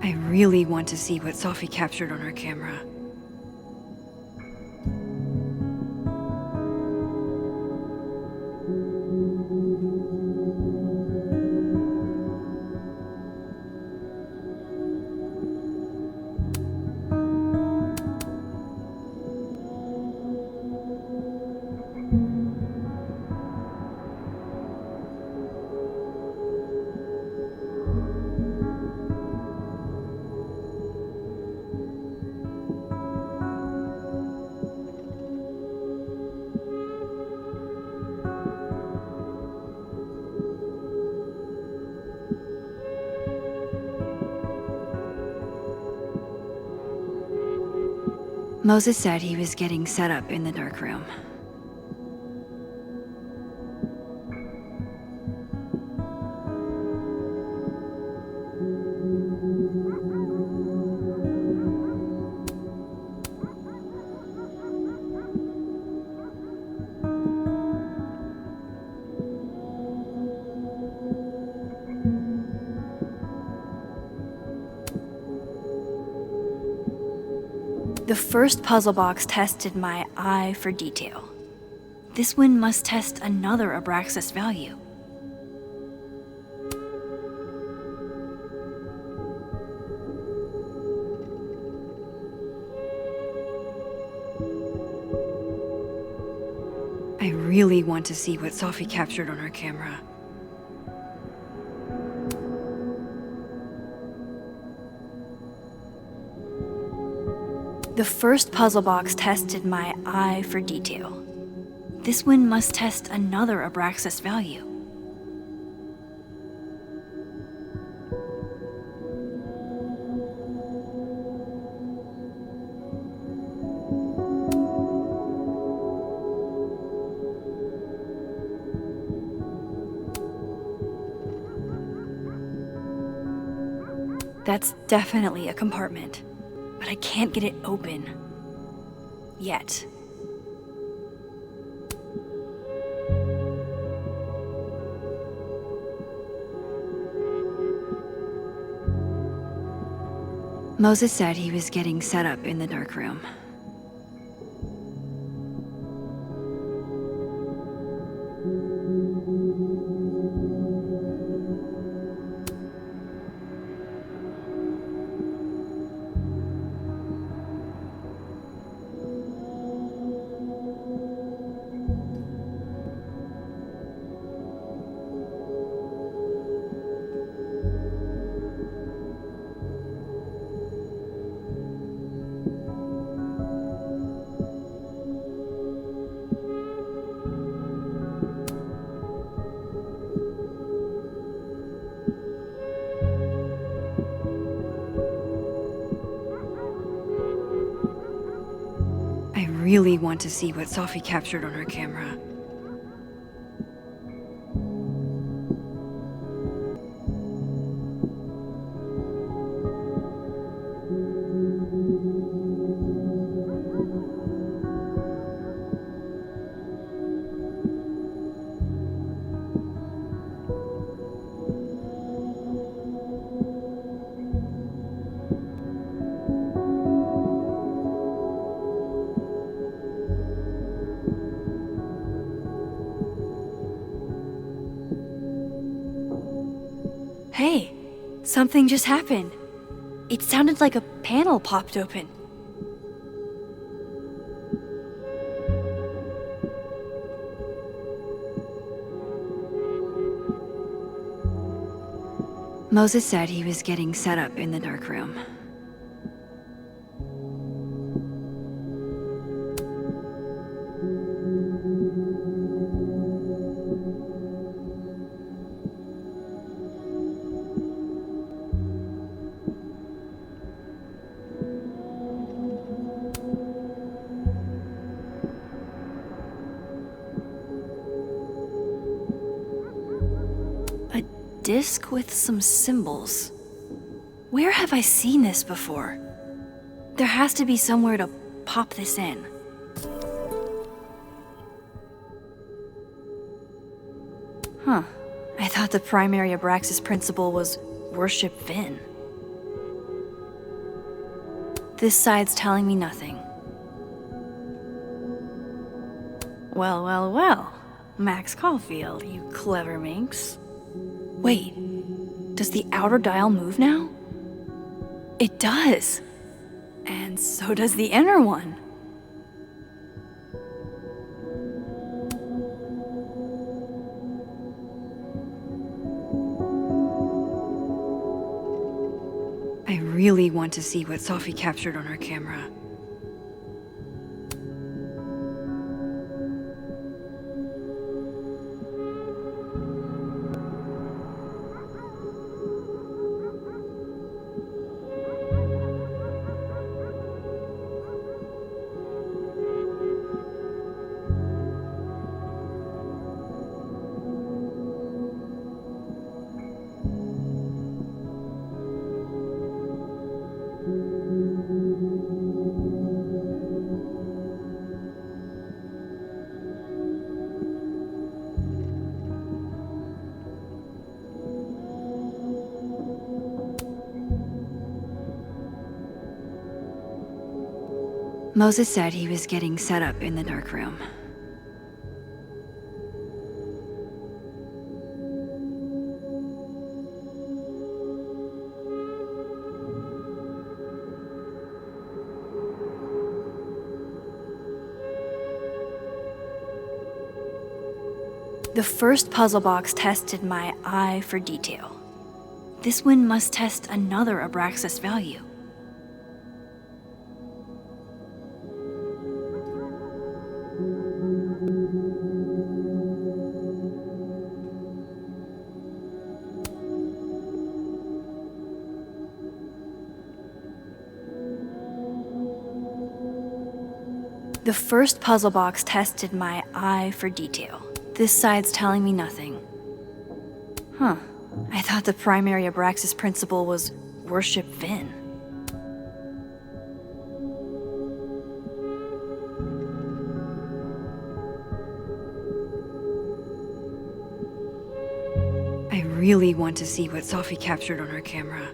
I really want to see what Sophie captured on her camera. Moses said he was getting set up in the dark room. The first puzzle box tested my eye for detail. This one must test another Abraxas value. I really want to see what Sophie captured on her camera. The first puzzle box tested my eye for detail. This one must test another Abraxas value. That's definitely a compartment, but I can't get it open. Yet. Moses said he was getting set up in the dark room. really want to see what Sophie captured on her camera. Hey, something just happened. It sounded like a panel popped open. Moses said he was getting set up in the dark room. Disc with some symbols. Where have I seen this before? There has to be somewhere to pop this in. Huh. I thought the primary Abraxas principle was worship Vin. This side's telling me nothing. Well, well, well. Max Caulfield, you clever minx. Wait, does the outer dial move now? It does! And so does the inner one. I really want to see what Sophie captured on her camera. Moses said he was getting set up in the dark room. The first puzzle box tested my eye for detail. This one must test another Abraxas value. The first puzzle box tested my eye for detail. This side's telling me nothing. Huh. I thought the primary Abraxas principle was worship Vin. I really want to see what Sophie captured on her camera.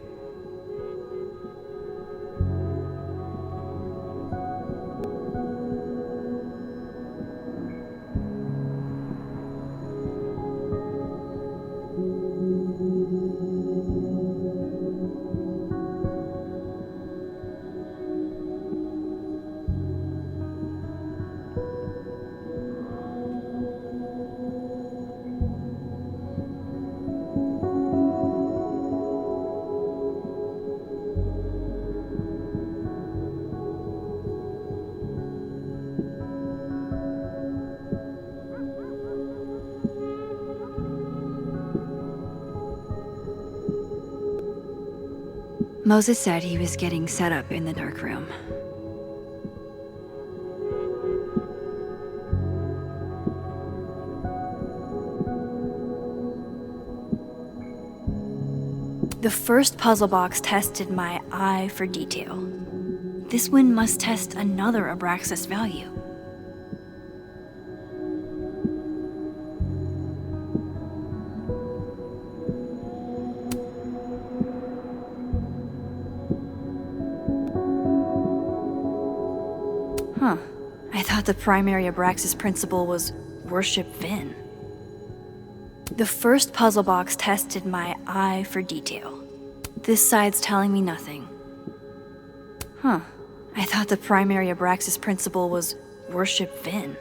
Moses said he was getting set up in the dark room. The first puzzle box tested my eye for detail. This one must test another Abraxas value. Huh. I thought the primary Abraxas principle was worship Vin. The first puzzle box tested my eye for detail. This side's telling me nothing. Huh. I thought the primary Abraxas principle was worship Vin.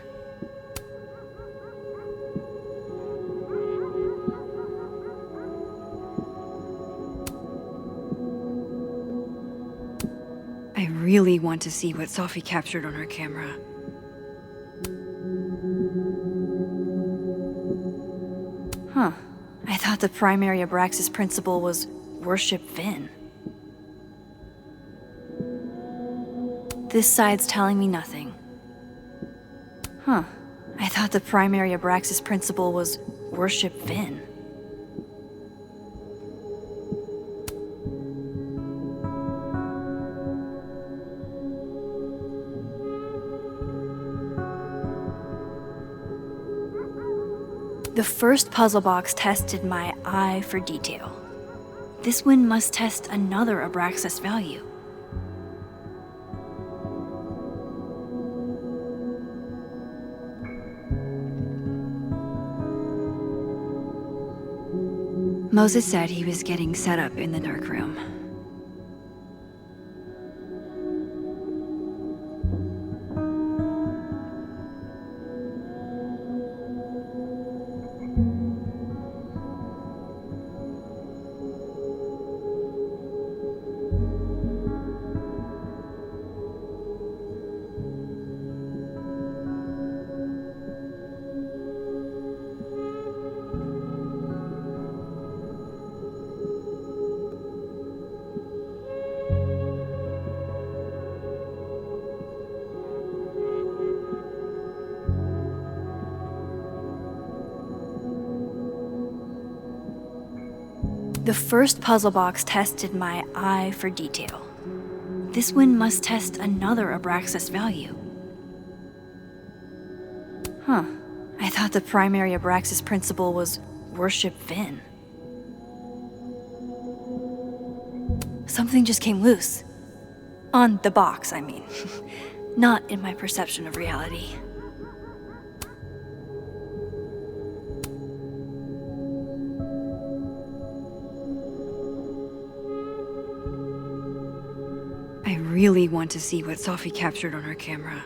I really want to see what Sophie captured on her camera. Huh. I thought the primary Abraxas principle was worship Vin. This side's telling me nothing. Huh. I thought the primary Abraxas principle was worship Vin. The first puzzle box tested my eye for detail. This one must test another Abraxas value. Moses said he was getting set up in the dark room. The first puzzle box tested my eye for detail. This one must test another Abraxas value. Huh. I thought the primary Abraxas principle was worship Vin. Something just came loose. On the box, I mean. Not in my perception of reality. I really want to see what Sophie captured on her camera.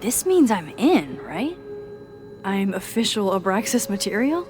This means I'm in, right? I'm official Abraxas material?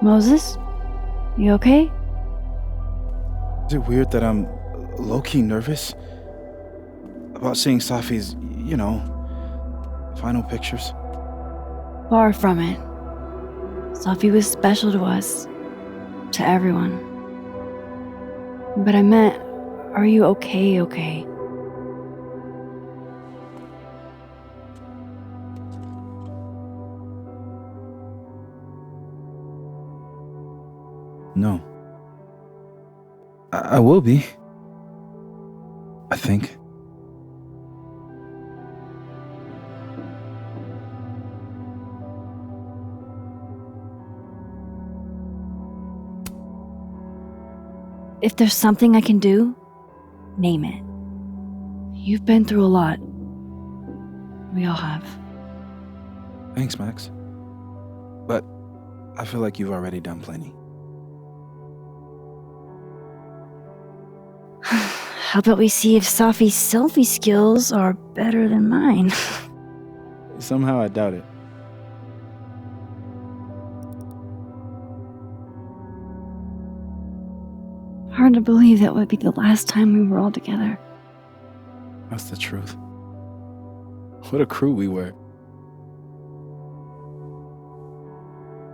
Moses? You okay? Is it weird that I'm low-key nervous about seeing Safi's, final pictures? Far from it. Safi was special to us. To everyone. But I meant, are you okay? No. I will be. I think. If there's something I can do, name it. You've been through a lot. We all have. Thanks, Max. But I feel like you've already done plenty. How about we see if Safi's selfie skills are better than mine? Somehow I doubt it. Hard to believe that would be the last time we were all together. That's the truth. What a crew we were.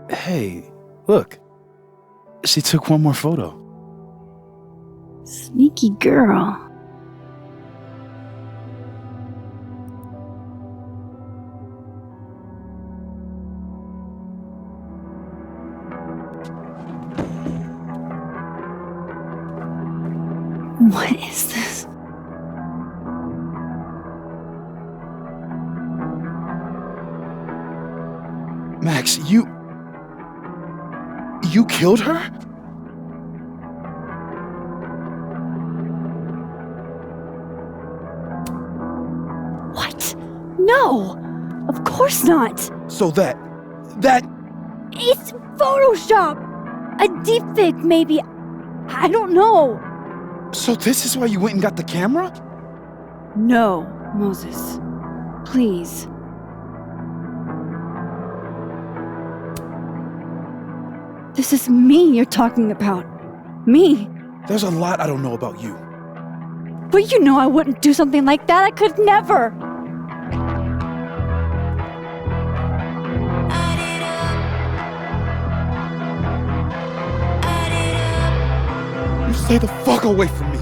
Hey, look. She took one more photo. Sneaky girl. What is this? Max, you killed her? What? No! Of course not! So that... It's Photoshop! A deepfake, maybe. I don't know. So this is why you went and got the camera? No, Moses. Please. This is me you're talking about. Me. There's a lot I don't know about you. But you know I wouldn't do something like that. I could never. You stay the fuck away from me.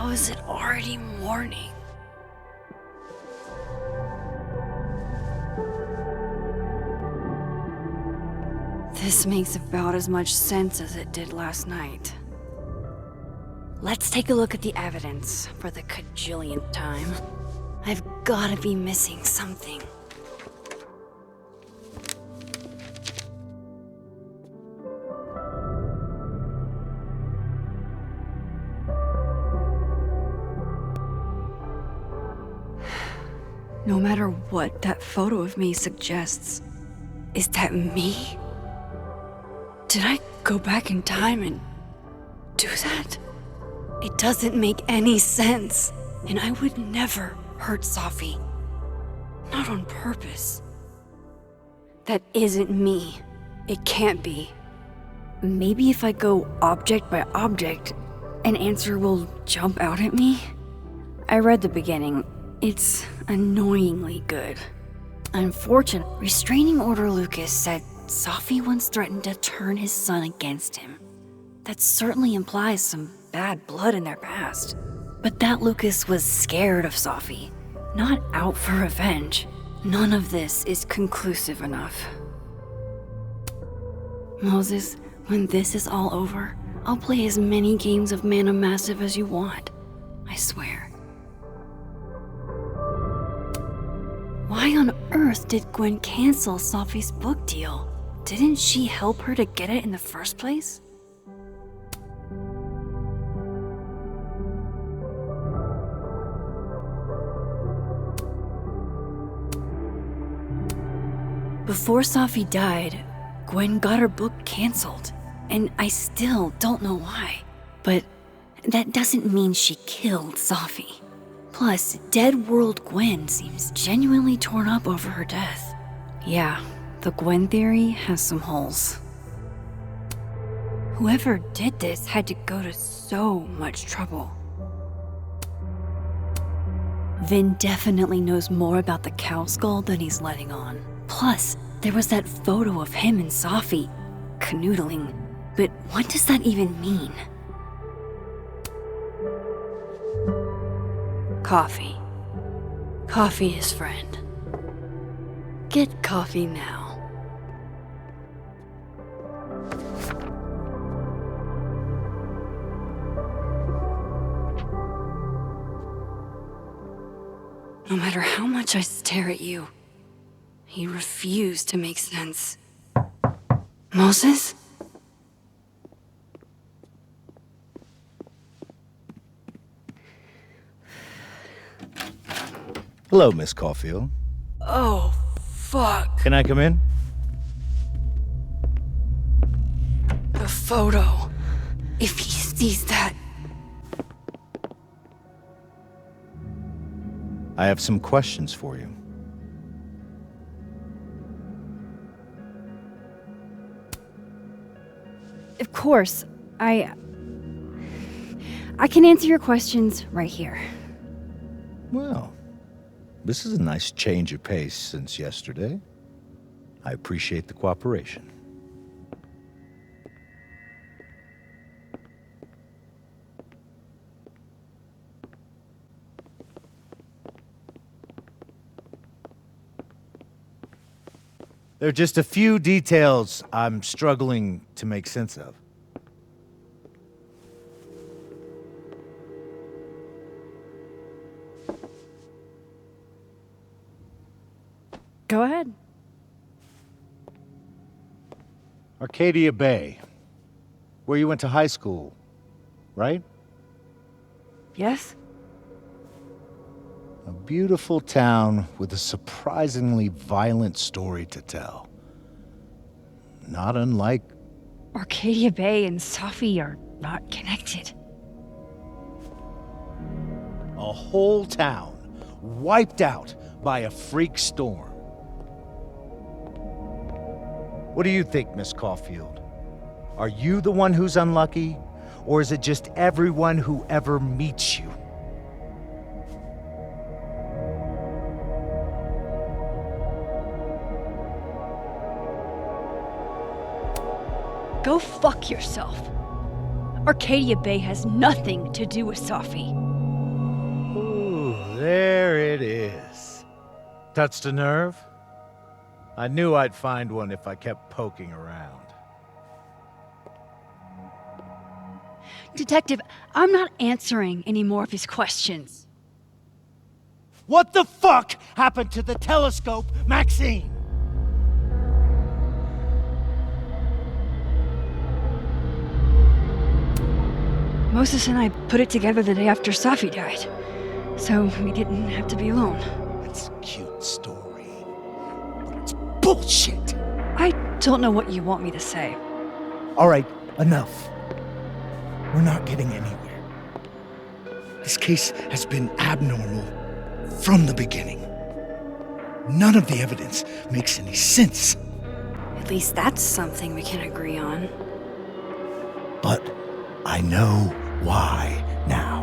How is it already morning? This makes about as much sense as it did last night. Let's take a look at the evidence for the cajillionth time. I've gotta be missing something. No matter what that photo of me suggests, is that me? Did I go back in time and do that? It doesn't make any sense, and I would never hurt Safi. Not on purpose. That isn't me. It can't be. Maybe if I go object by object, an answer will jump out at me? I read the beginning. It's annoyingly good. Unfortunate. Restraining Order Lucas said Safi once threatened to turn his son against him. That certainly implies some bad blood in their past. But that Lucas was scared of Safi, not out for revenge. None of this is conclusive enough. Moses, when this is all over, I'll play as many games of Mana Massive as you want. I swear. Why on earth did Gwen cancel Safi's book deal? Didn't she help her to get it in the first place? Before Safi died, Gwen got her book canceled, and I still don't know why. But that doesn't mean she killed Safi. Plus, Dead World Gwen seems genuinely torn up over her death. Yeah, the Gwen theory has some holes. Whoever did this had to go to so much trouble. Vin definitely knows more about the cow skull than he's letting on. Plus, there was that photo of him and Safi canoodling. But what does that even mean? Coffee. Coffee is friend. Get coffee now. No matter how much I stare at you, you refuse to make sense. Moses? Hello, Miss Caulfield. Oh, fuck. Can I come in? The photo. If he sees that. I have some questions for you. Of course, I can answer your questions right here. Well, this is a nice change of pace since yesterday. I appreciate the cooperation. There are just a few details I'm struggling to make sense of. Go ahead. Arcadia Bay, where you went to high school, right? Yes? A beautiful town with a surprisingly violent story to tell. Not unlike... Arcadia Bay and Safi are not connected. a whole town wiped out by a freak storm. What do you think, Miss Caulfield? Are you the one who's unlucky, or is it just everyone who ever meets you? Go fuck yourself. Arcadia Bay has nothing to do with Safi. There it is. Touched a nerve? I knew I'd find one if I kept poking around. Detective, I'm not answering any more of his questions. What the fuck happened to the telescope, Maxine? Moses and I put it together the day after Safi died, so we didn't have to be alone. It's a cute story, but it's bullshit. I don't know what you want me to say. All right, enough. We're not getting anywhere. This case has been abnormal from the beginning. None of the evidence makes any sense. At least that's something we can agree on. But I know why now.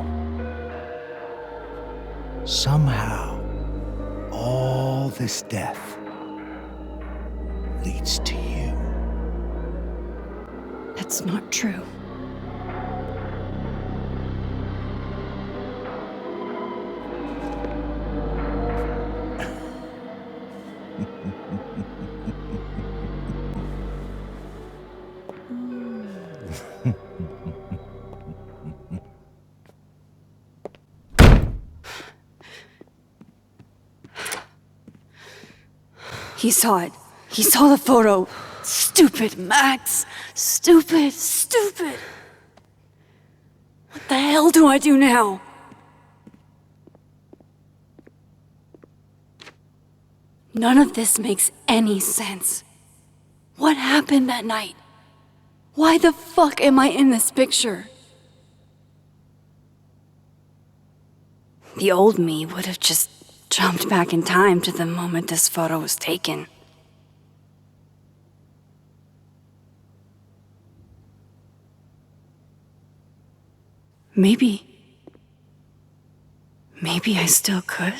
Somehow, all this death leads to you. That's not true. He saw it. He saw the photo. Stupid, Max. Stupid, stupid. What the hell do I do now? None of this makes any sense. What happened that night? Why the fuck am I in this picture? The old me would have just jumped back in time to the moment this photo was taken. Maybe I still could.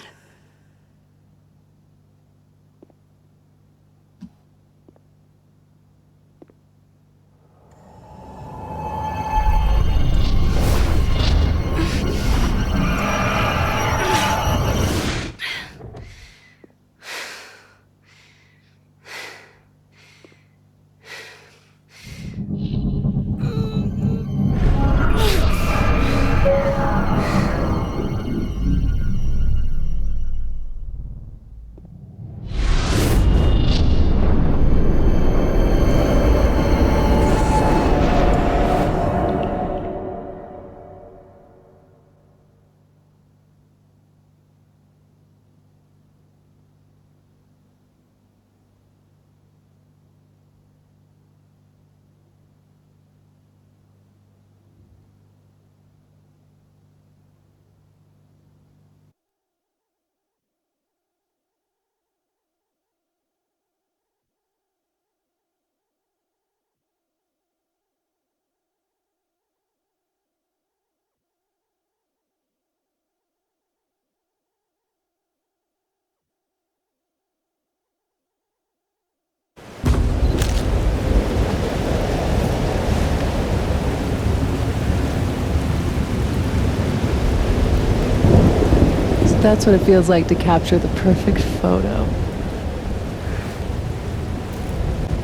That's what it feels like to capture the perfect photo.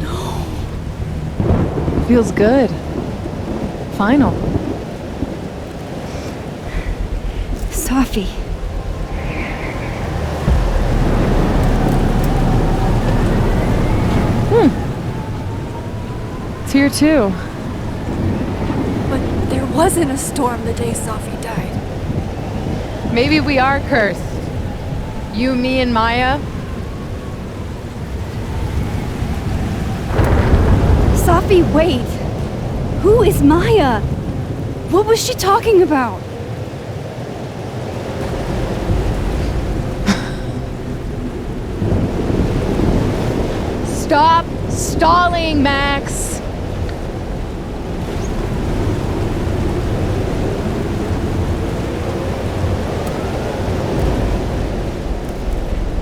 No. Feels good. Final. Safi. It's here too. But there wasn't a storm the day Safi died. Maybe we are cursed. You, me, and Maya. Safi, wait! Who is Maya? What was she talking about? Stop stalling, Max!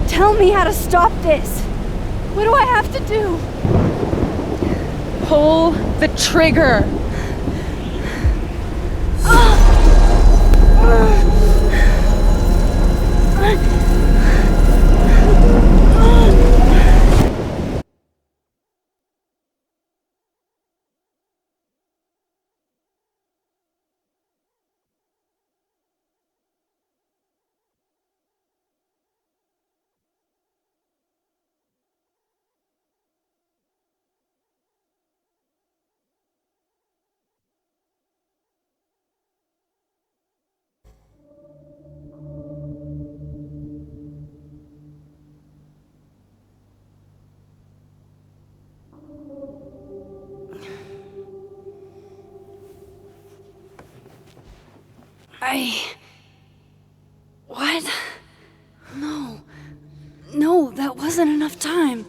Tell me how to stop this! What do I have to do? Pull the trigger! What? No. No, that wasn't enough time.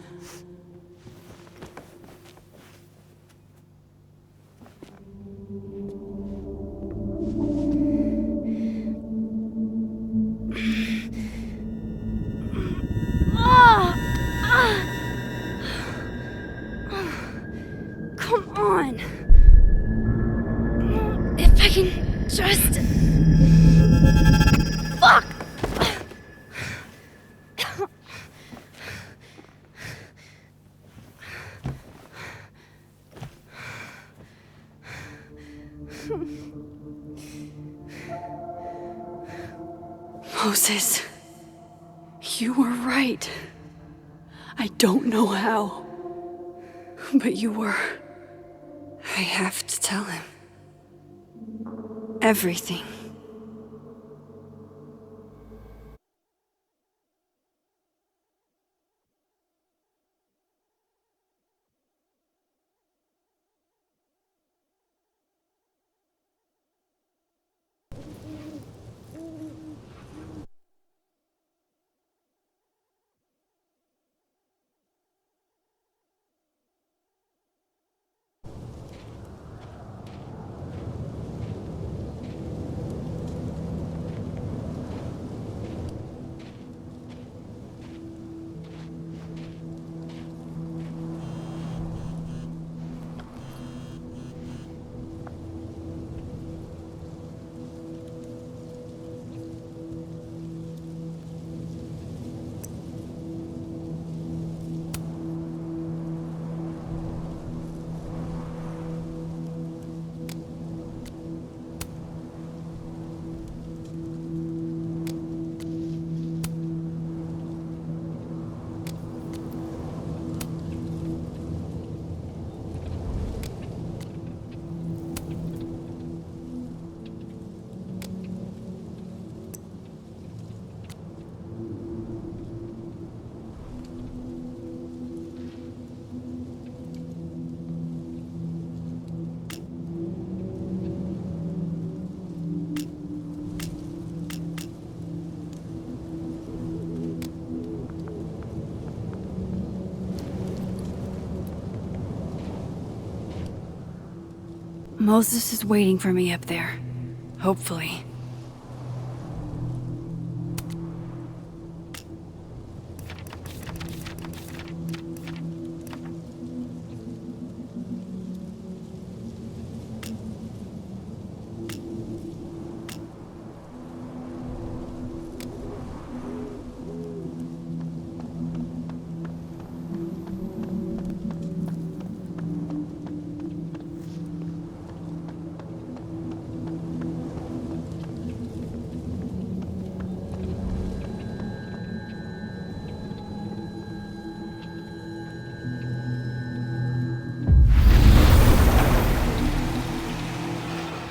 Come on. If I can just... Fuck! Moses, you were right. I don't know how, but you were. I have to tell him. Everything. Moses is waiting for me up there. Hopefully.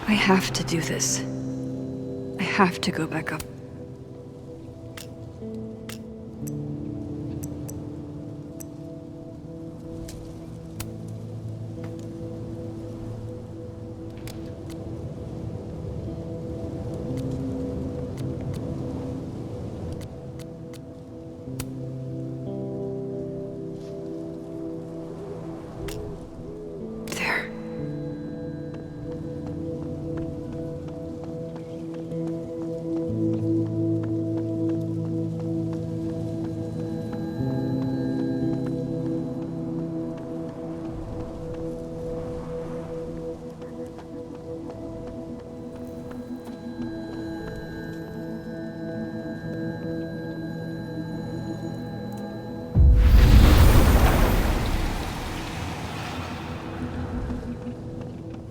I have to do this. I have to go back up. There.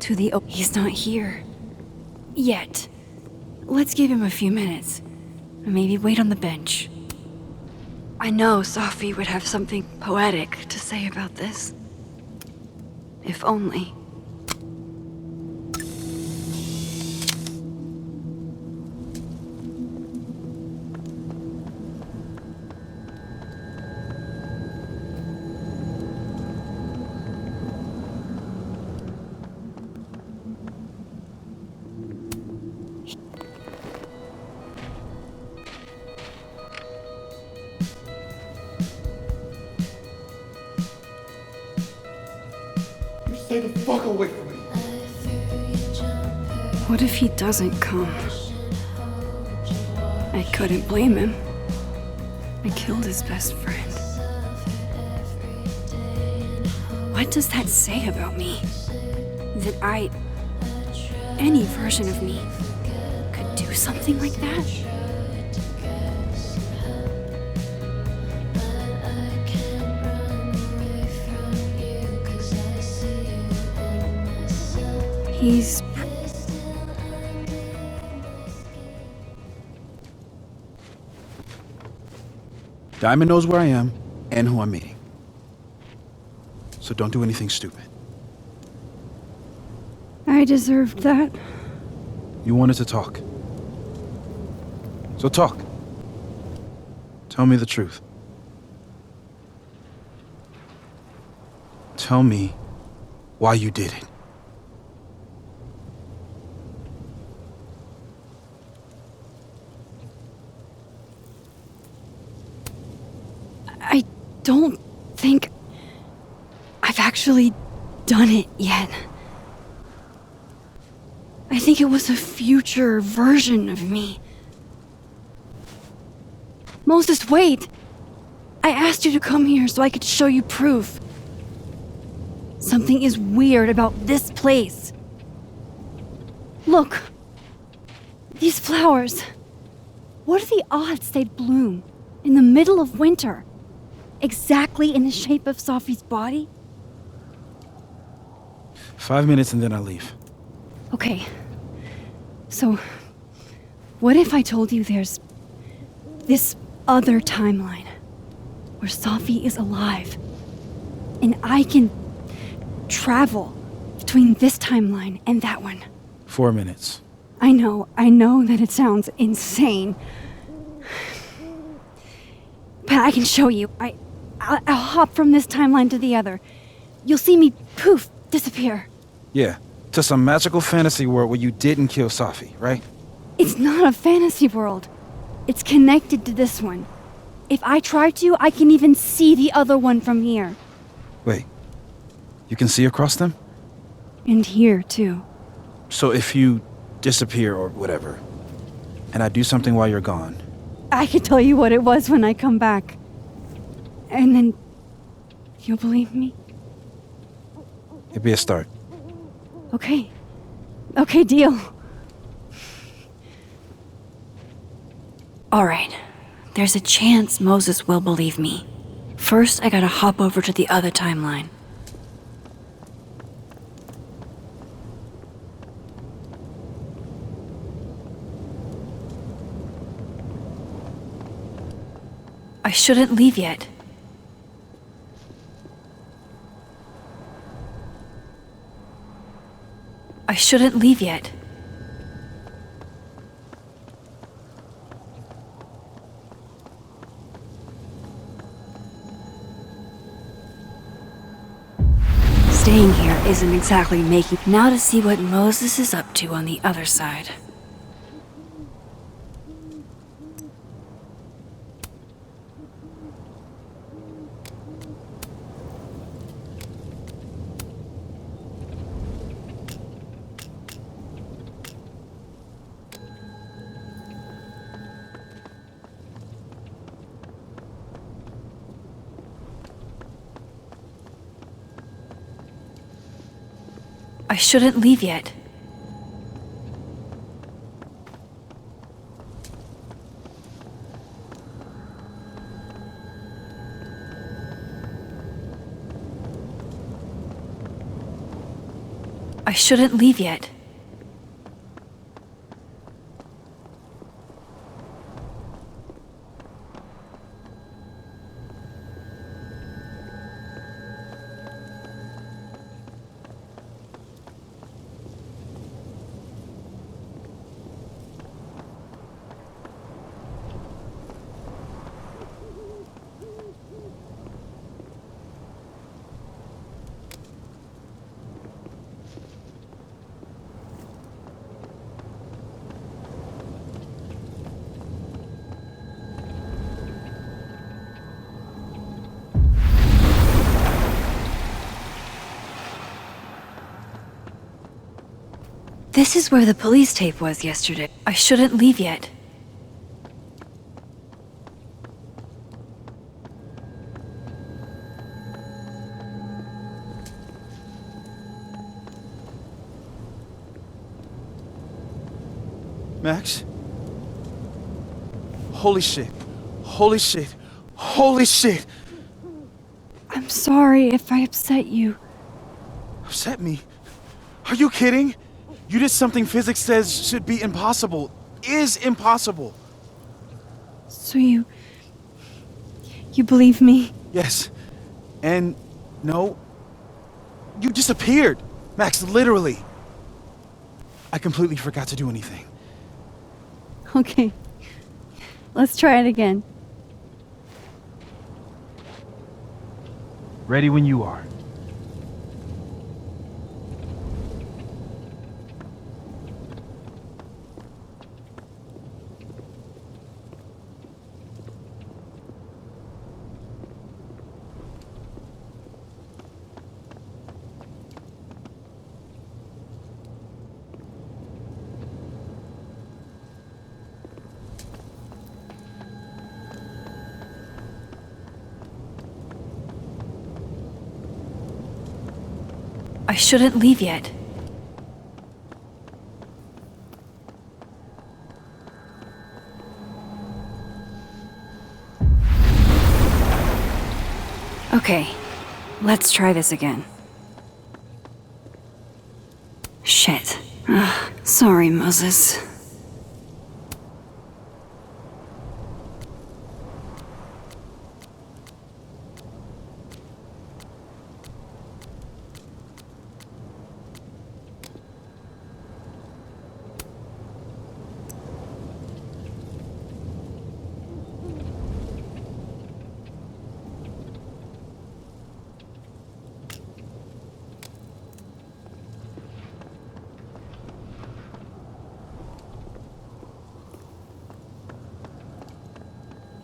to the... He's not here. Yet. Let's give him a few minutes. Maybe wait on the bench. I know Sophie would have something poetic to say about this. If only. Stay the fuck away from me. What if he doesn't come? I couldn't blame him. I killed his best friend. What does that say about me? That any version of me, could do something like that? He's... Diamond knows where I am and who I'm meeting. So don't do anything stupid. I deserved that. You wanted to talk. So talk. Tell me the truth. Tell me why you did it. I don't think I've actually done it yet. I think it was a future version of me. Moses, wait! I asked you to come here so I could show you proof. Something is weird about this place. Look. These flowers. What are the odds they'd bloom in the middle of winter? Exactly in the shape of Sophie's body? 5 minutes and then I leave. Okay. So, what if I told you there's this other timeline where Sophie is alive and I can travel between this timeline and that one? 4 minutes. I know that it sounds insane. But I can show you. I'll hop from this timeline to the other. You'll see me, poof, disappear. Yeah, to some magical fantasy world where you didn't kill Sophie, right? It's not a fantasy world. It's connected to this one. If I try to, I can even see the other one from here. Wait, you can see across them? And here, too. So if you disappear or whatever, and I do something while you're gone... I can tell you what it was when I come back. And then... you'll believe me? It'd be a start. Okay. Okay, deal. Alright. There's a chance Moses will believe me. First, I gotta hop over to the other timeline. I shouldn't leave yet. I shouldn't leave yet. Staying here isn't exactly making... Now to see what Moses is up to on the other side. I shouldn't leave yet. I shouldn't leave yet. This is where the police tape was yesterday. I shouldn't leave yet. Max? Holy shit. Holy shit. Holy shit! I'm sorry if I upset you. Upset me? Are you kidding? You did something physics says should be impossible. Is impossible. So you believe me? Yes. And no. You disappeared. Max, literally. I completely forgot to do anything. Okay. Let's try it again. Ready when you are. I shouldn't leave yet. Okay, let's try this again. Shit. Sorry, Moses.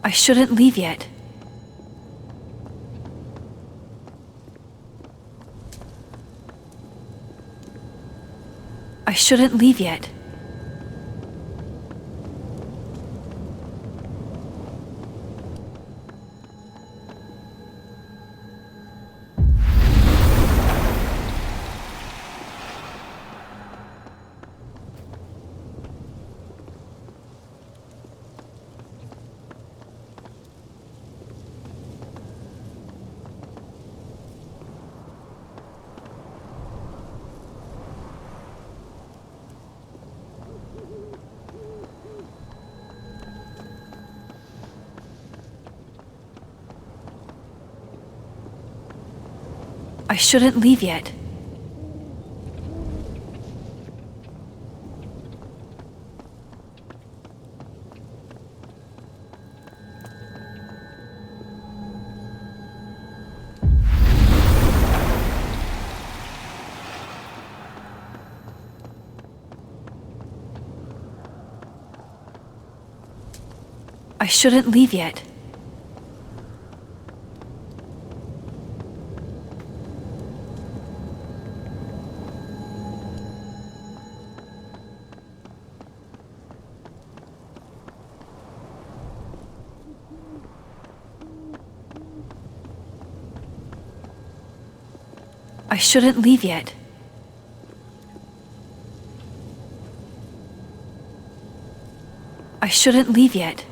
I shouldn't leave yet. I shouldn't leave yet. I shouldn't leave yet. I shouldn't leave yet. I shouldn't leave yet. I shouldn't leave yet.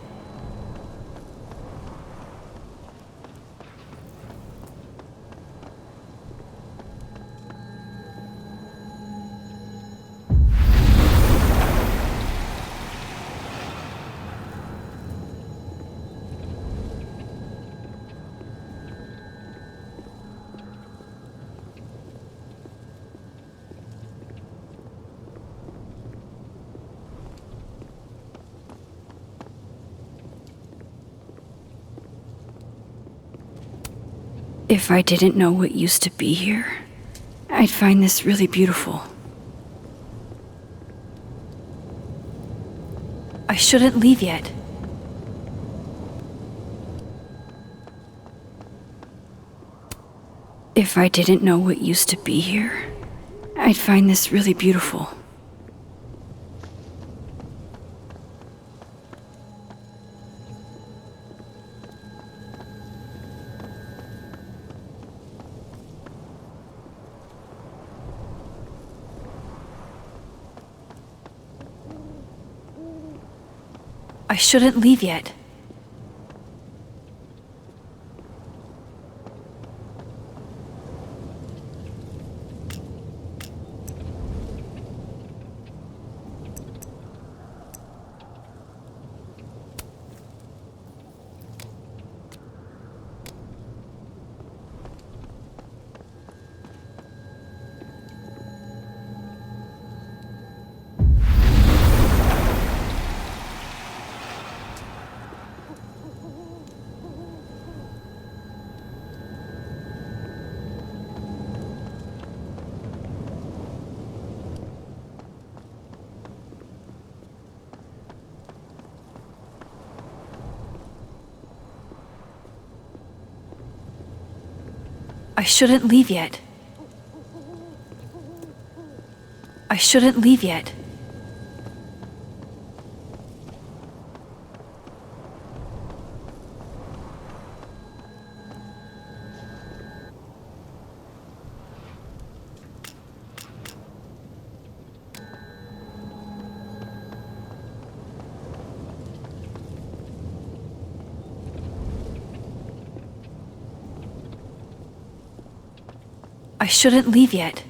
If I didn't know what used to be here, I'd find this really beautiful. I shouldn't leave yet. If I didn't know what used to be here, I'd find this really beautiful. I shouldn't leave yet. I shouldn't leave yet. I shouldn't leave yet. I shouldn't leave yet.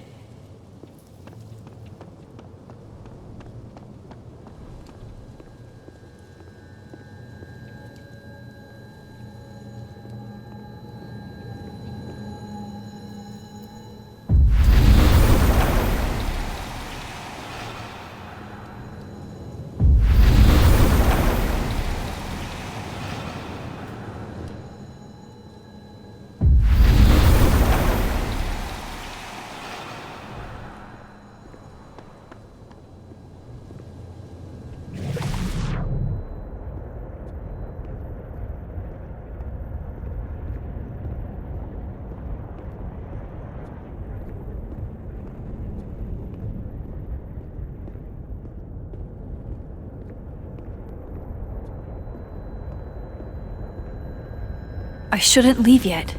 I shouldn't leave yet.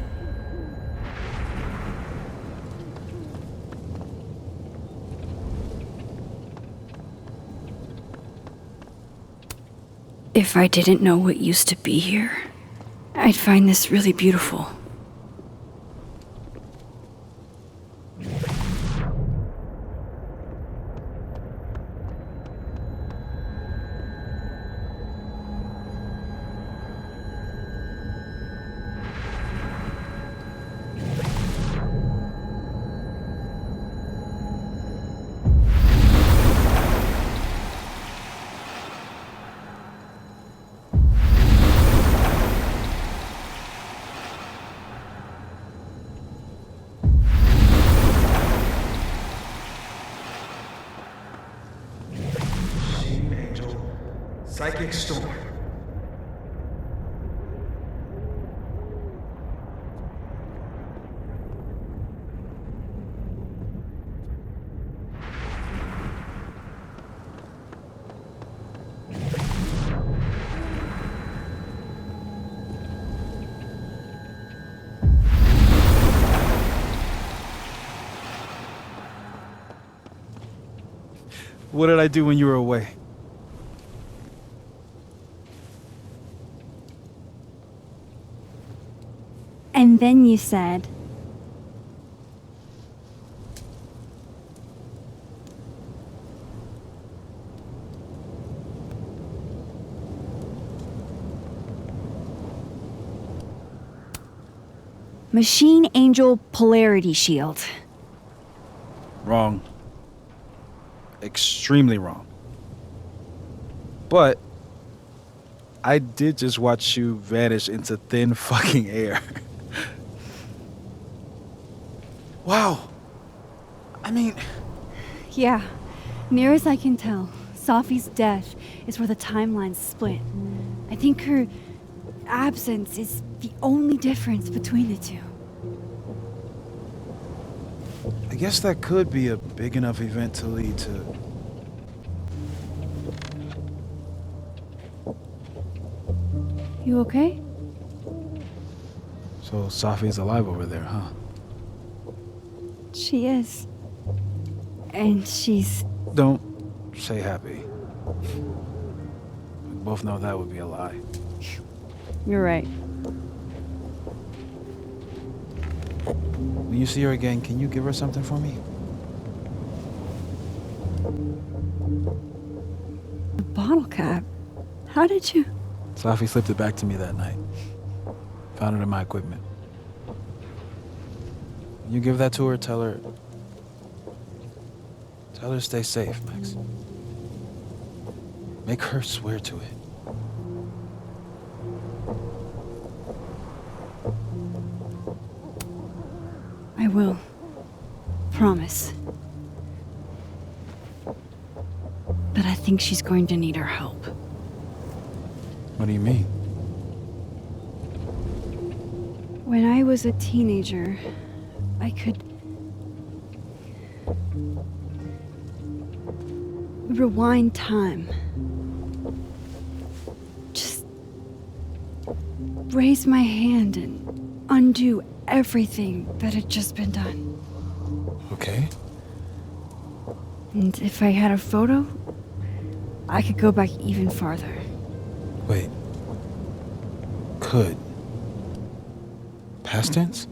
If I didn't know what used to be here, I'd find this really beautiful. Psychic storm. What did I do when you were away? And then you said, Machine Angel Polarity Shield. Wrong. Extremely wrong. But I did just watch you vanish into thin fucking air. Wow. I mean, Yeah, near as I can tell, Safi's death is where the timelines split. I think her absence is the only difference between the two. I guess that could be a big enough event to lead to... You okay? So Safi's alive over there, huh? She is. And she's... Don't say happy. We both know that would be a lie. You're right. When you see her again, can you give her something for me? A bottle cap? How did you... Safi slipped it back to me that night. Found it in my equipment. When you give that to her, tell her to stay safe, Max. Make her swear to it. I will. Promise. But I think she's going to need our help. What do you mean? When I was a teenager, I could rewind time. Just raise my hand and undo everything that had just been done. Okay. And if I had a photo, I could go back even farther. Wait. Could. Past tense?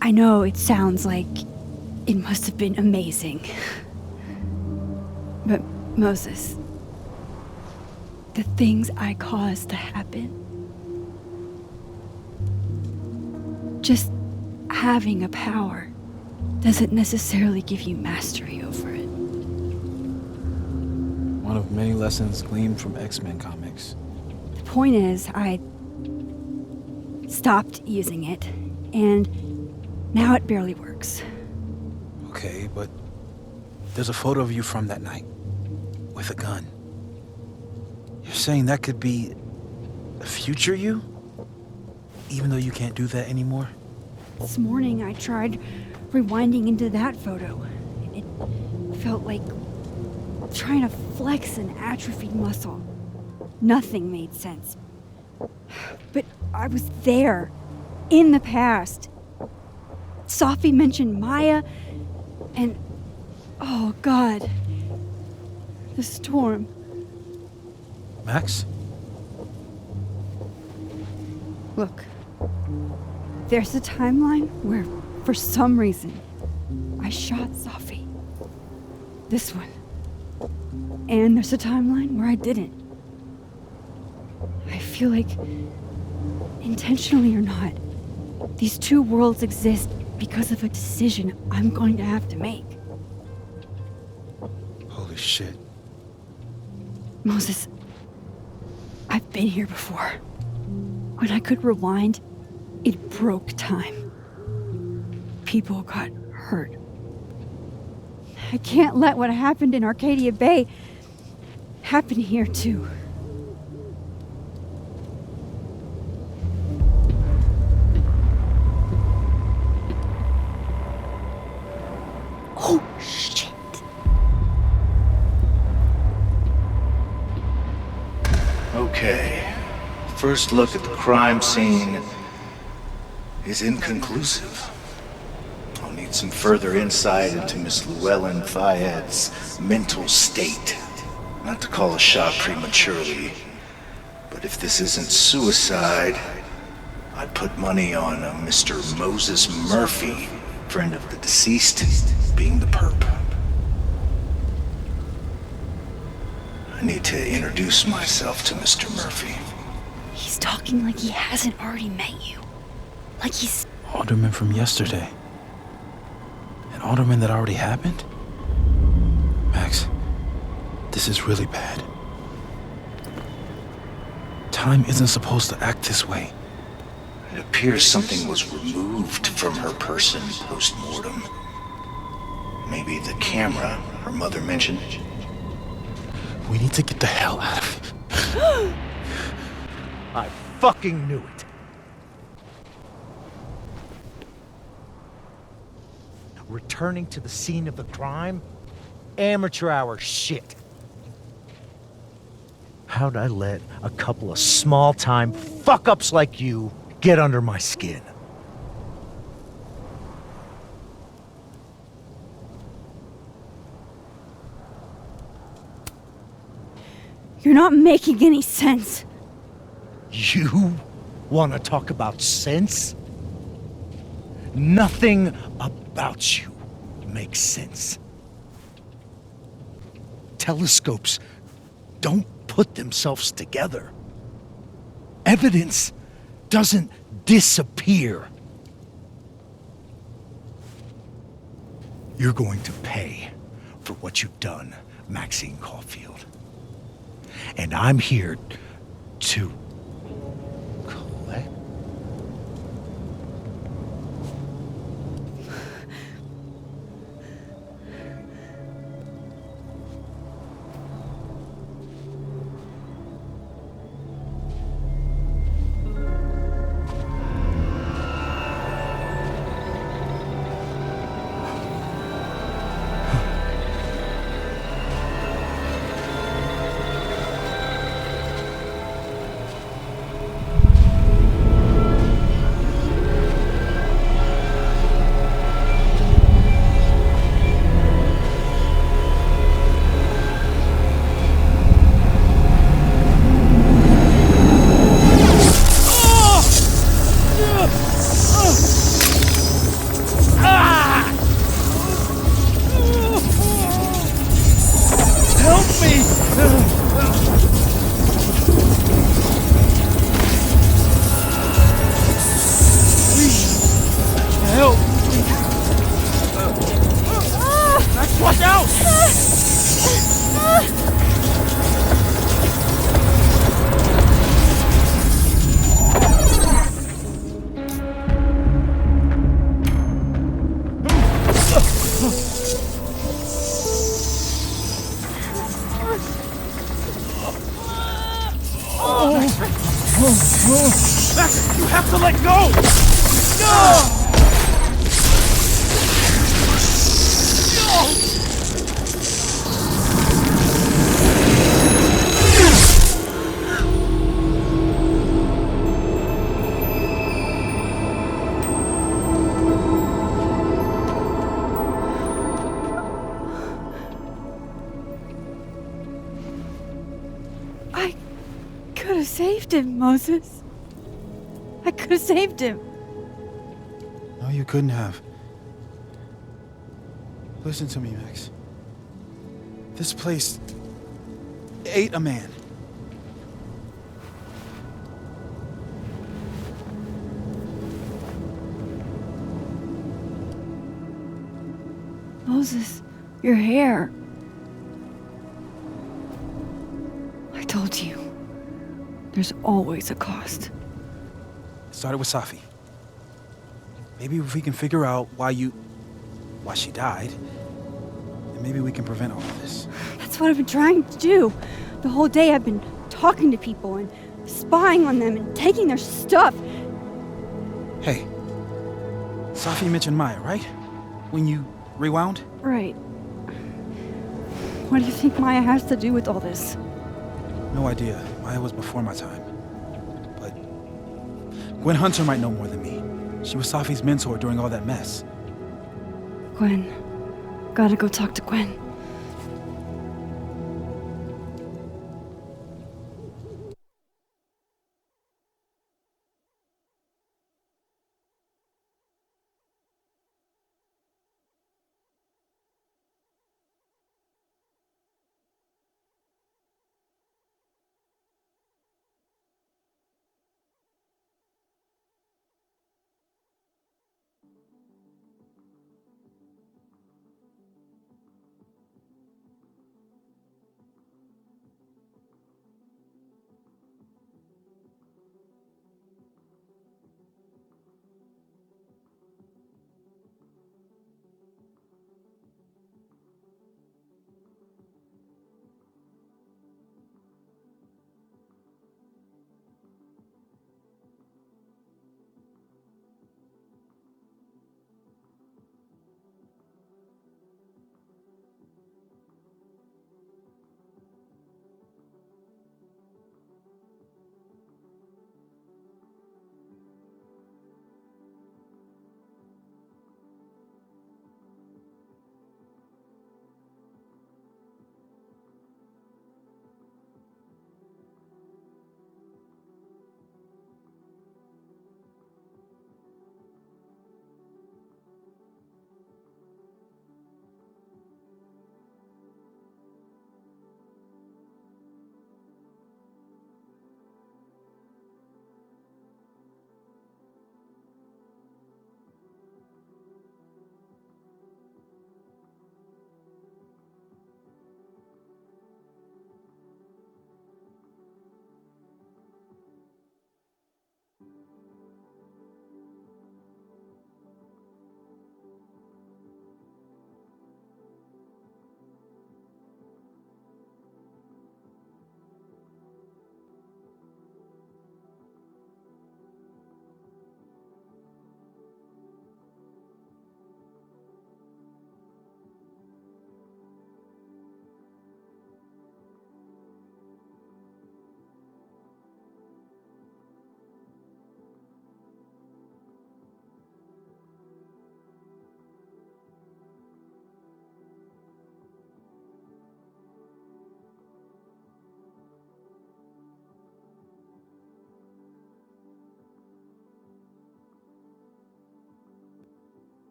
I know it sounds like it must have been amazing. But Moses, the things I caused to happen, just having a power doesn't necessarily give you mastery over it. One of many lessons gleaned from X-Men comics. The point is, I stopped using it, and now it barely works. Okay, but there's a photo of you from that night with a gun. You're saying that could be a future you? Even though you can't do that anymore? This morning I tried rewinding into that photo. It felt like trying to flex an atrophied muscle. Nothing made sense. But I was there, in the past. Safi mentioned Maya, and oh God, the storm. Max? Look, there's a timeline where, for some reason, I shot Safi. This one. And there's a timeline where I didn't. I feel like, intentionally or not, these two worlds exist because of a decision I'm going to have to make. Holy shit. Moses, I've been here before. When I could rewind, it broke time. People got hurt. I can't let what happened in Arcadia Bay happen here too. Oh, shit. Okay. First look at the crime scene is inconclusive. I'll need some further insight into Miss Llewellyn Fayette's mental state. Not to call a shot prematurely, but if this isn't suicide, I'd put money on a Mr. Moses Murphy, friend of the deceased, being the perp. I need to introduce myself to Mr. Murphy. He's talking like he hasn't already met you. Like he's... Alderman from yesterday. An alderman that already happened? This is really bad. Time isn't supposed to act this way. It appears something was removed from her person post-mortem. Maybe the camera her mother mentioned. We need to get the hell out of here. I fucking knew it. Returning to the scene of the crime? Amateur hour shit. How'd I let a couple of small-time fuck-ups like you get under my skin? You're not making any sense. You want to talk about sense? Nothing about you makes sense. Telescopes don't put themselves together. Evidence doesn't disappear. You're going to pay for what you've done, Maxine Caulfield. And I'm here to collect. Max, you have to let go! No! I could have saved him, Moses. I could have saved him. No, you couldn't have. Listen to me, Max. This place ate a man. Moses, your hair. I told you. There's always a cost. It started with Safi. Maybe if we can figure out why she died, then maybe we can prevent all of this. That's what I've been trying to do. The whole day I've been talking to people and spying on them and taking their stuff. Hey, Safi mentioned Maya, right? When you rewound? Right. What do you think Maya has to do with all this? No idea. Maya was before my time. But Gwen Hunter might know more than me. She was Safi's mentor during all that mess. Gwen. Gotta go talk to Gwen.